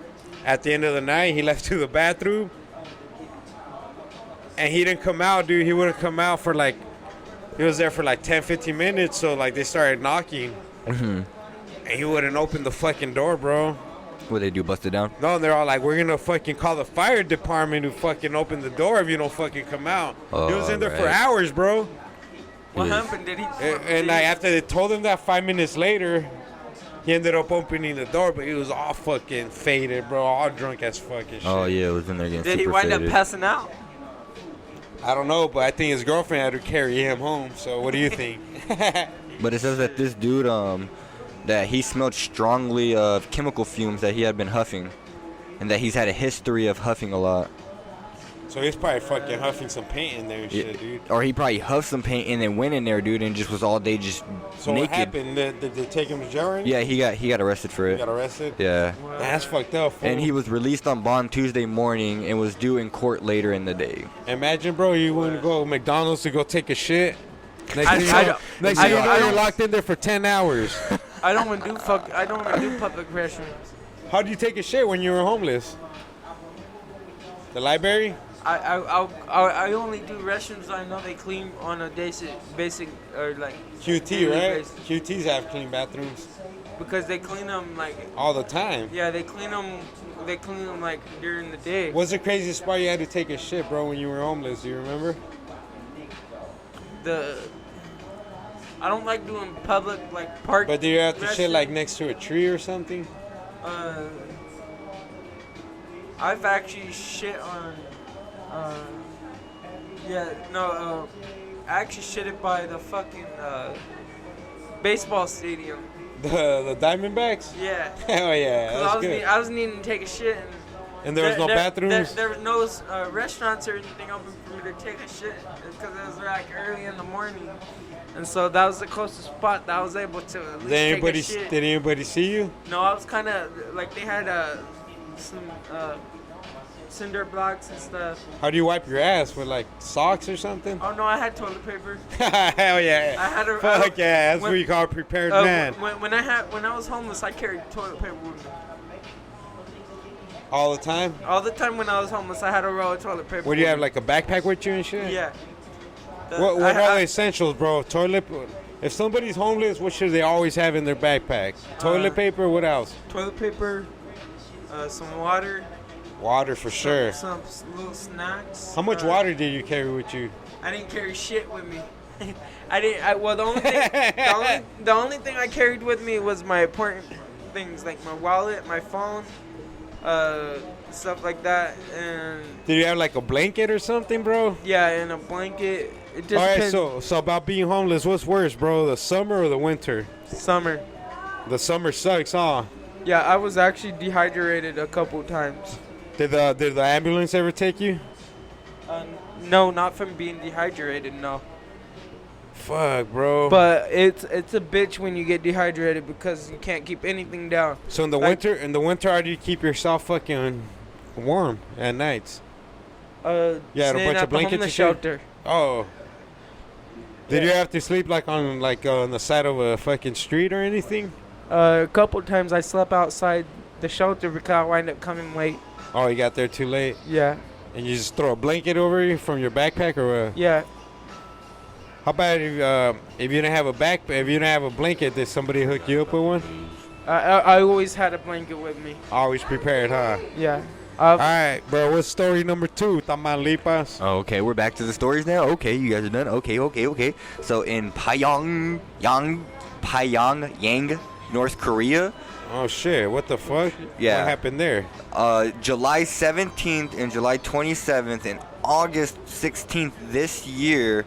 At the end of the night, he left to the bathroom. And he didn't come out, dude. He wouldn't come out for like, he was there for like 10, 15 minutes. So like they started knocking. Mm-hmm. And he wouldn't open the fucking door, bro. What they do, bust it down? No, and they're all like, we're gonna fucking call the fire department to fucking open the door if you don't fucking come out. He was in there for hours, bro. What happened? Did he? And like, after they told him that 5 minutes later, he ended up opening the door, but he was all fucking faded, bro, all drunk as fucking shit. Oh yeah, it was in there getting Did he super wind faded. up passing out? I don't know, but I think his girlfriend had to carry him home. So what do you think? But it says that this dude, that he smelled strongly of chemical fumes that he had been huffing, and that he's had a history of huffing a lot. So he's probably fucking huffing some paint in there and shit, dude. Or he probably huffed some paint and then went in there, dude, and just was all day just So naked. what happened? Did they take him to jail or anything? Yeah, he got arrested for He it. got arrested? Yeah. That's fucked up, fool. And he was released on bond Tuesday morning and was due in court later in the day. Imagine, bro, you want to go to McDonald's to go take a shit. Next I thing you know, you're locked in there for 10 hours. I don't want to do public restrooms. How do you take a shit when you were homeless? The library? I only do restrooms I know they clean on a basic or like QT, daily right? basis. QTs have clean bathrooms Because they clean them like all the time. yeah they clean them like during the day. What's the craziest spot you had to take a shit, bro, when you were homeless? Do you remember? I don't like doing public like park. But do you have to shit restroom. like next to a tree or something? I've actually shit on. I actually shit it by the fucking baseball stadium. The Diamondbacks? Yeah. Hell yeah, 'Cause that's good. I was needing to take a shit. And there was no bathrooms? There was no restaurants or anything open for me to take a shit because it was like early in the morning. And so that was the closest spot that I was able to at least take a shit. Did anybody see you? No, I was kind of like they had some cinder blocks and stuff. How do you wipe your ass? With like socks or something? Oh no, I had toilet paper. Hell yeah. I had a Fuck yeah, that's what you call a prepared man. When I was homeless, I carried toilet paper with me. All the time? All the time when I was homeless, I had a roll of toilet paper. What do you with have, me. like a backpack with you and shit? Yeah. What are the essentials, bro? If somebody's homeless, what should they always have in their backpack? Toilet paper, what else? Toilet paper, some water. Water for sure. Some little snacks. How much water did you carry with you? I didn't carry shit with me. The only thing I carried with me was my important things like my wallet, my phone, stuff like that, and Did you have like a blanket or something, bro? yeah, and a blanket. It just All right, depends. so about being homeless, what's worse, bro? The summer or the winter? Summer. The summer sucks, huh? Yeah, I was actually dehydrated a couple times. Did the ambulance ever take you? No, not from being dehydrated, no. Fuck, bro. But it's a bitch when you get dehydrated because you can't keep anything down. So in the winter, how do you keep yourself fucking warm at nights? Yeah, a staying bunch at of the blankets and homeless shit? shelter. Oh. Did you have to sleep like on the side of a fucking street or anything? A couple times I slept outside the shelter because I wind up coming late. Oh, you got there too late, Yeah, and you just throw a blanket over you from your backpack, or what? yeah. How about if you didn't have if you didn't have a blanket, did somebody hook you up with one? I always had a blanket with me. Always prepared, huh? Yeah. All right, bro. What's story number 2? Tamaulipas. Okay, we're back to the stories now. Okay, you guys are done. Okay. So in Pyongyang, North Korea. Oh shit! What the fuck? Yeah. What happened there? July 17th and July 27th and August 16th this year.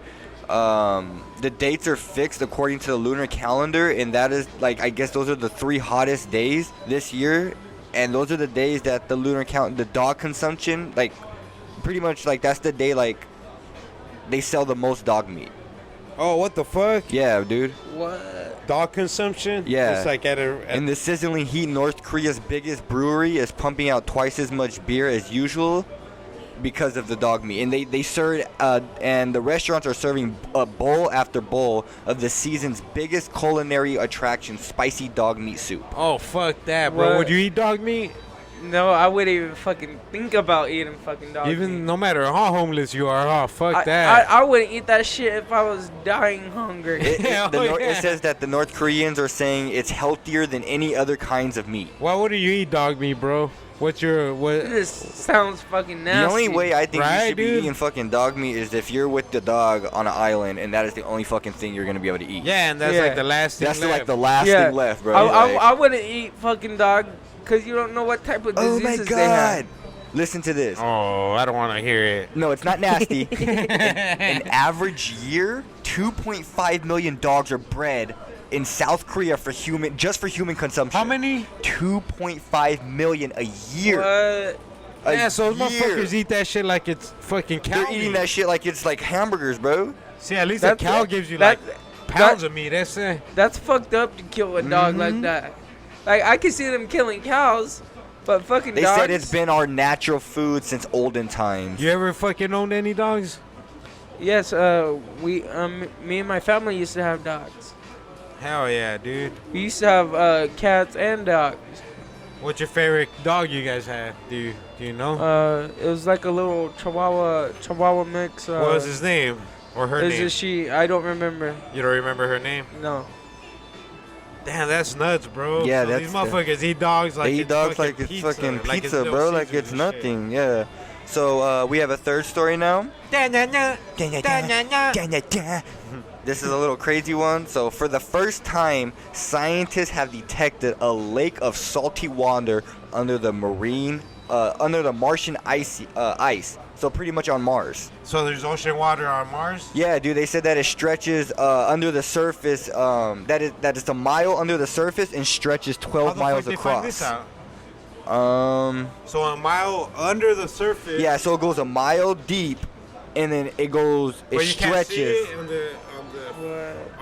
The dates are fixed according to the lunar calendar, and that is like, I guess those are the 3 hottest days this year, and those are the days that the lunar the dog consumption, like pretty much like that's the day like they sell the most dog meat. Oh, what the fuck? Yeah, dude. What? Dog consumption? Yeah. It's like In the sizzling heat, North Korea's biggest brewery is pumping out twice as much beer as usual because of the dog meat. And they serve, and the restaurants are serving bowl after bowl of the season's biggest culinary attraction, spicy dog meat soup. Oh, fuck that, bro. What? Would you eat dog meat? No, I wouldn't even fucking think about eating fucking dog Even meat. no matter how homeless you are, oh, fuck that. I wouldn't eat that shit if I was dying hungry. It says that the North Koreans are saying it's healthier than any other kinds of meat. Why wouldn't you eat dog meat, bro? What's your what? This sounds fucking nasty. The only way I think you Right, should be dude? eating fucking dog meat is if you're with the dog on an island and that is the only fucking thing you're gonna be able to eat. Yeah, and that's Yeah. like the last thing That's left. like the last Yeah. thing left, bro. I wouldn't eat fucking dog because you don't know what type of oh diseases my they have. god! Listen to this. Oh, I don't want to hear it. No, it's not nasty. An average year, 2.5 million dogs are bred in South Korea for human consumption. How many? 2.5 million a year. What? A Yeah, so those year. motherfuckers eat that shit like it's fucking cow They're eating meat. that shit like it's like hamburgers, bro. See, at least That's a cow it. gives you That- like pounds of meat. That's it. That's fucked up to kill a dog Mm-hmm. like that. Like I can see them killing cows, but fucking They dogs. said it's been our natural food since olden times. You ever fucking owned any dogs? Yes, me and my family used to have dogs. Hell yeah, dude. We used to have cats and dogs. What's your favorite dog you guys had? Do you know? It was like a little Chihuahua mix. What was his name or her Is name? it she? I don't remember. You don't remember her name? No. Damn, that's nuts, bro. Yeah, so these motherfuckers eat dogs like they eat it's dogs fucking like it's pizza. fucking Like pizza, Little bro. Like Caesars it's and shit. nothing. Yeah. So we have a third story now. This is a little crazy one. So for the first time, scientists have detected a lake of salty water under the Martian ice. So pretty much on Mars. So there's ocean water on Mars? Yeah, dude. They said that it stretches under the surface. That is a mile under the surface and stretches 12 miles How the fuck across. they find this out? So a mile under the surface. Yeah, so it goes a mile deep, and then it goes. It But you stretches. can't see it on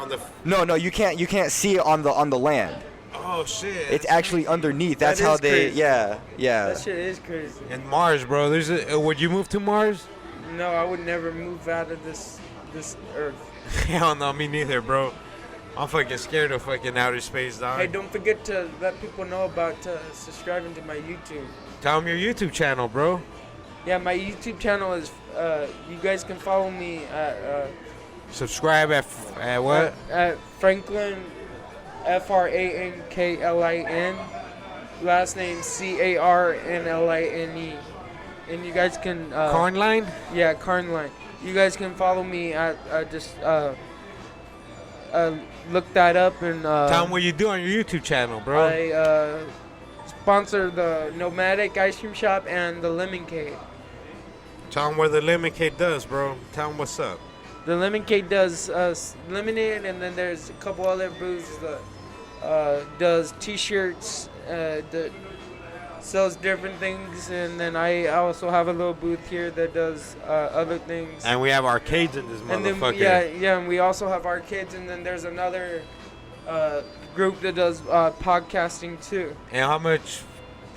the. No, you can't. You can't see it on the land. Oh shit. It's actually underneath. That's That how is they. crazy. Yeah. That shit is crazy. And Mars, bro. There's would you move to Mars? No, I would never move out of this earth. Hell no, me neither, bro. I'm fucking scared of fucking outer space, dog. Hey, don't forget to let people know about subscribing to my YouTube. Tell them your YouTube channel, bro. Yeah, my YouTube channel is. You guys can follow me at. Subscribe at what? At Franklin, FRANKLIN. Last name CARNLINE. And you guys can. Cornline? Yeah, Carnline. You guys can follow me at look that up and. Tell them what you do on your YouTube channel, bro. I sponsor the Nomadic Ice Cream Shop and the Lemon Cake. Tell them what the lemon cake does, bro. Tell them what's up. The Lemon Cake does lemonade, and then there's a couple other booths that does T-shirts, that sells different things, and then I also have a little booth here that does other things. And we have arcades in this And then motherfucker. and we also have arcades, and then there's another group that does podcasting too. And how much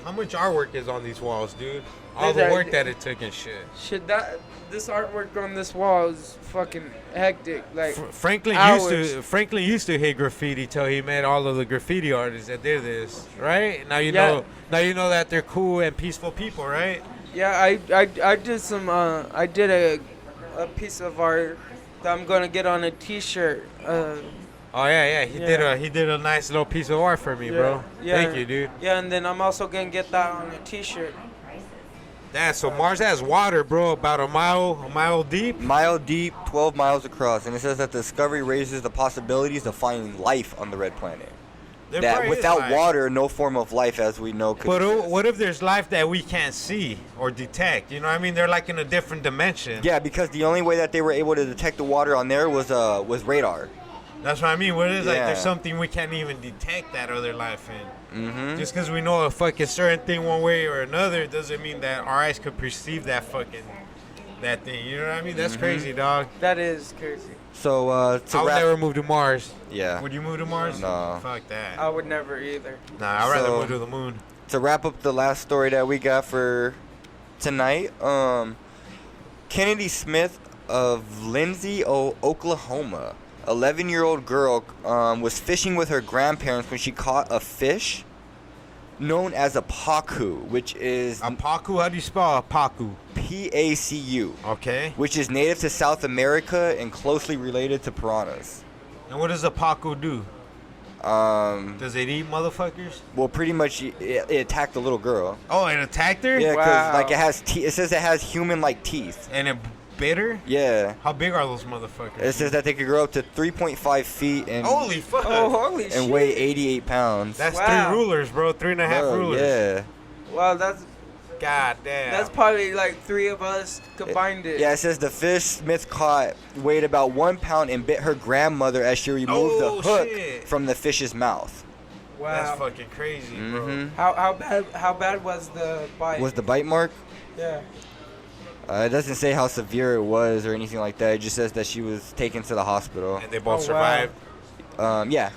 artwork is on these walls, dude? All the There's work that it took and shit. Shit, this artwork on this wall is fucking hectic. Like Franklin hours. used to hate graffiti till he met all of the graffiti artists that did this, right? Now you Yeah. know that they're cool and peaceful people, right? Yeah, I did some I did a piece of art that I'm gonna get on a T-shirt. Oh yeah, he did a nice little piece of art for me, bro. Yeah. Thank you, dude. Yeah, and then I'm also gonna get that on a T-shirt. Damn, so Mars has water, bro, about a mile deep. Mile deep, 12 miles across, and it says that the discovery raises the possibilities of finding life on the red planet. There That probably is without life. water, no form of life as we know could But exist. what if there's life that we can't see or detect? You know what I mean? They're like in a different dimension. Yeah, because the only way that they were able to detect the water on there was radar. That's what I mean. What is like Yeah. there's something we can't even detect that other life in. Mm-hmm. Just because we know a fucking certain thing one way or another doesn't mean that our eyes could perceive that thing. You know what I mean? That's crazy, dog. That is crazy. So I would never move to Mars. Yeah. Would you move to Mars? No. Fuck that. I would never either. Nah, I'd rather So- move to the moon. To wrap up the last story that we got for tonight, Kennedy Smith of Lindsay, Oklahoma, 11-year-old girl was fishing with her grandparents when she caught a fish known as a pacu, which is A pacu? How do you spell a pacu? P-A-C-U, Okay. which is native to South America and closely related to piranhas. And what does a pacu do? Does it eat motherfuckers? Well, pretty much it attacked the little girl. Oh, it attacked her? Yeah, because Wow. like it says it has human-like teeth. And it bit her? Yeah. How big are those motherfuckers? It says that they could grow up to 3.5 feet and Holy fuck. Oh, holy shit! and weigh 88 pounds. That's Wow. 3 rulers, bro. 3.5 Bro, rulers. yeah. Wow, that's God damn. That's probably like 3 of us combined it. Yeah, it says the fish Smith caught weighed about 1 pound and bit her grandmother as she removed Oh, the hook shit. from the fish's mouth. Wow. That's fucking crazy, bro. Mhm. How bad was the bite? Was the bite mark? Yeah. It doesn't say how severe it was or anything like that. It just says that she was taken to the hospital. And they both Oh, wow. survived. Yeah.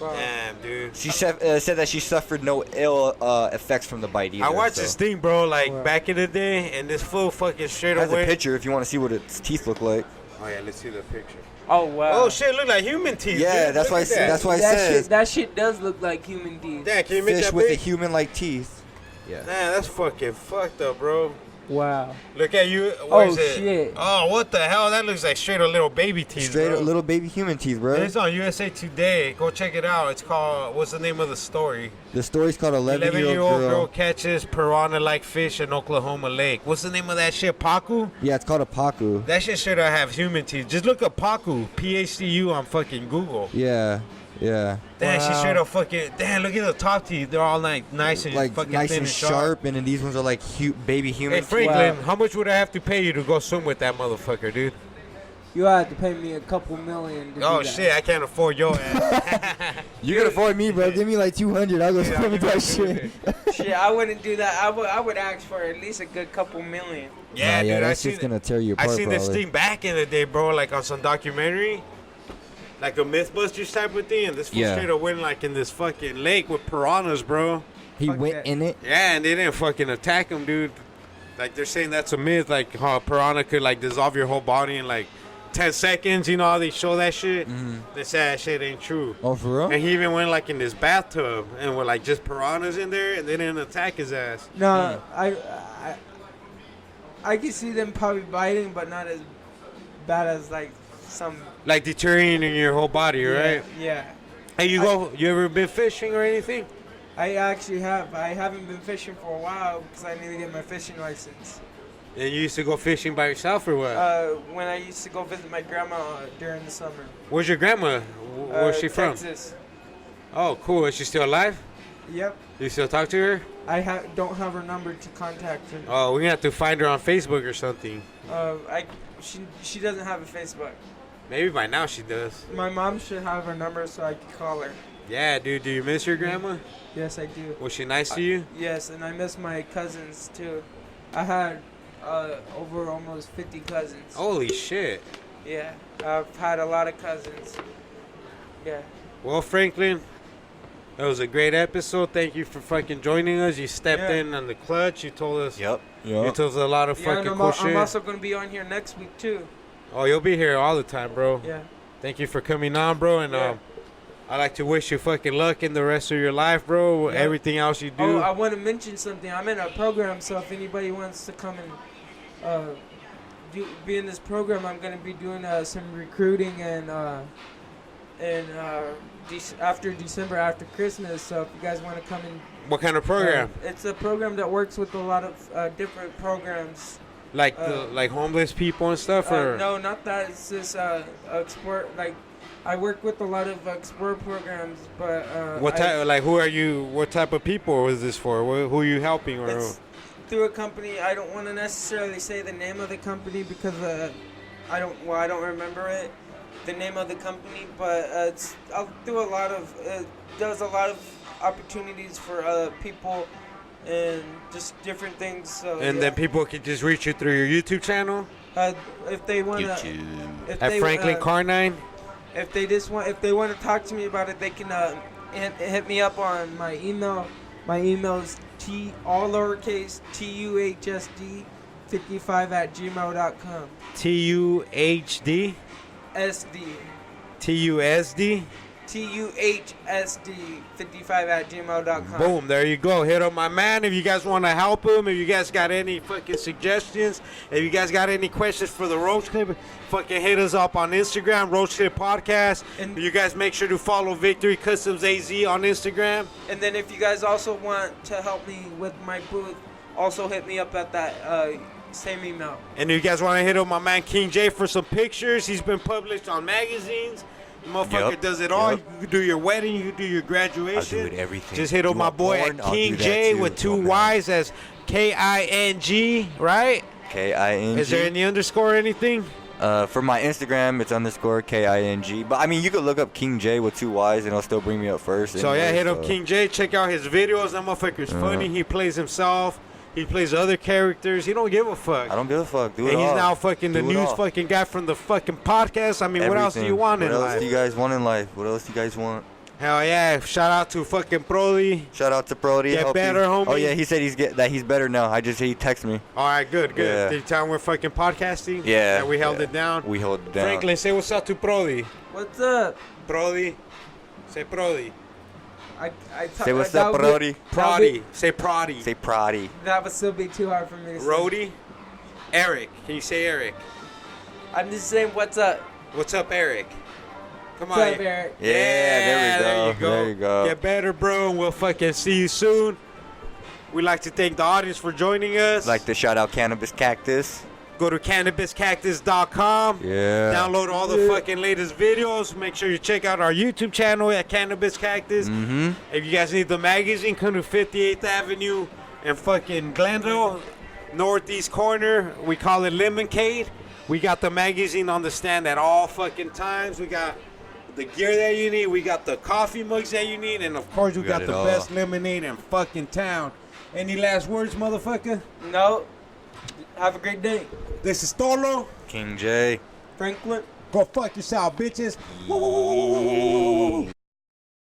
Wow. Damn, dude. She said that she suffered no ill effects from the bite either. I watched so. this thing, bro, like Wow. back in the day, and this fool fucking straight Has a away. picture if you want to see what its teeth look like. Oh yeah, let's see the picture. Oh wow. Oh shit, look like human teeth. Yeah, dude. that's Look why. at that. That's why it that says shit, that shit does look like human teeth. Yeah, can you make fish that with big? the human-like teeth. Yeah. Man, that's fucking fucked up, bro. Wow. Look at you. Oh, Where's it? shit. Oh, what the hell? That looks like straight up little baby teeth. Straight bro. up little baby human teeth, bro. It's on USA Today. Go check it out. It's called. What's the name of the story? The story's called 11-year-old girl catches piranha-like fish in Oklahoma lake. What's the name of that shit? Pacu? Yeah, it's called a pacu. That shit should have human teeth. Just look up Pacu, P-H-C-U on fucking Google. Yeah, yeah. Damn, she Wow. straight up fucking. Damn, look at the top teeth. They're all like nice and Like fucking nice thin and sharp. sharp, and then these ones are like baby Hey human. Franklin, Wow. how much would I have to pay you to go swim with that motherfucker, dude? You had to pay me a couple million to Oh do that. shit, I can't afford your ass. You can afford me, bro. Give me like 200. I'll go Yeah, swim with give me that shit. Shit, I wouldn't do that. I would ask for at least a good couple million. Yeah, dude, I that's seen just gonna tear you I apart. seen this probably. thing back in the day, bro, like on some documentary. Like a Mythbusters type of thing. And this fool Yeah. straight up went like in this fucking lake with piranhas, bro. He Fuck went that. in it. Yeah, and they didn't fucking attack him, dude. Like they're saying that's a myth, like how a piranha could like dissolve your whole body in like 10 seconds. You know how they show that shit? They say that shit ain't true. Oh, for real? And he even went like in this bathtub and with like just piranhas in there and they didn't attack his ass. No, I can see them probably biting, but not as bad as like some. Like deteriorating your whole body, right? Yeah. Hey, you ever been fishing or anything? I actually have. I haven't been fishing for a while because I need to get my fishing license. And you used to go fishing by yourself or what? When I used to go visit my grandma during the summer. Where's your grandma? Where's she from? Texas. Oh, cool. Is she still alive? Yep. You still talk to her? I don't have her number to contact her. Oh, we're gonna have to find her on Facebook or something. She doesn't have a Facebook. Maybe by now she does. My mom should have her number so I can call her. Yeah, dude. Do you miss your grandma? Yes, I do. Was she nice to you? Yes, and I miss my cousins too. I had over almost 50 cousins. Holy shit. Yeah, I've had a lot of cousins. Yeah. Well, Franklin, that was a great episode. Thank you for fucking joining us. You stepped in on the clutch. You told us. Yep. You told us a lot of Yeah, fucking and cool shit. I'm also gonna be on here next week too. Oh, you'll be here all the time, bro. Yeah. Thank you for coming on, bro. And Yeah. I'd like to wish you fucking luck in the rest of your life, bro. Yeah. Everything else you do. Oh, I want to mention something. I'm in a program, so if anybody wants to come and be in this program, I'm gonna be doing some recruiting and after December, after Christmas. So if you guys want to come and What kind of program? it's a program that works with a lot of different programs. Like like homeless people and stuff, or No, not that. It's just export. Like I work with a lot of export programs, but what type? Like who are you? What type of people was this for? Who are you helping? Or It's through a company. I don't want to necessarily say the name of the company because I don't remember it, the name of the company. But I'll do a lot of does a lot of opportunities for people and just different things. So and yeah. then people can just reach you through your YouTube channel If they want to, at Franklin Carnine. if they want to talk to me about it, they can hit me up on my email. My email is all lowercase TUHSD 55@gmail.com. TUHD SD TUSD. TUHSD 55@gmail.com. Boom, there you go. Hit up my man if you guys want to help him. If you guys got any fucking suggestions, if you guys got any questions for the Roach Clip, fucking hit us up on Instagram, Roach Clip Podcast. And you guys make sure to follow Victory Customs AZ on Instagram. And then if you guys also want to help me with my booth, also hit me up at that same email. And if you guys want to hit up my man King J for some pictures, he's been published on magazines. The motherfucker Yep, does it all. yep. You can do your wedding, you can do your graduation. I'll do it everything. Just hit up You my want boy porn? at I'll King do that J too. with two Don't Y's as KING, right? KING. Is there any underscore or anything? For my Instagram, it's underscore KING. But I mean, you could look up King J with two Y's and it'll still bring me up first. So yeah, anyway, hit up King J. Check out his videos. That motherfucker's funny. He plays himself. He plays other characters. He don't give a fuck. I don't give a fuck. Do it And he's all. now fucking the Do it news all. fucking guy from the fucking podcast. I mean, what else do you Everything. want in What else life? do you guys want in life? What else do you guys want? Hell yeah! Shout out to fucking Brody. Shout out to Brody. Get better, homie. Oh yeah, he said he's better now. He texted me. All right, good. Yeah. Did you tell him we're fucking podcasting? Yeah. And we held it down. We held it down. Franklin, say what's up to Brody. What's up? Brody. Say Brody. Say what's up, Brody. Prody. Say Prody. Say Prody. That would still be too hard for me to say. Rody. Eric. Can you say Eric? I'm just saying, what's up? What's up, Eric? Come on. What's up, Eric? Yeah, there we go. There you go. Get better, bro, and we'll fucking see you soon. We'd like to thank the audience for joining us. Like to shout out Cannabis Cactus. Go to CannabisCactus.com. Yeah. Download all the fucking latest videos. Make sure you check out our YouTube channel at Cannabis Cactus. Mm-hmm. If you guys need the magazine, come to 58th Avenue and fucking Glendale, northeast corner. We call it Lemoncade. We got the magazine on the stand at all fucking times. We got the gear that you need. We got the coffee mugs that you need. And, of course, we got the best lemonade in fucking town. Any last words, motherfucker? No. Have a great day. This is Tolo. King J. Franklin. Go fuck yourself, bitches. Woo, woo, woo, woo, woo, woo, woo.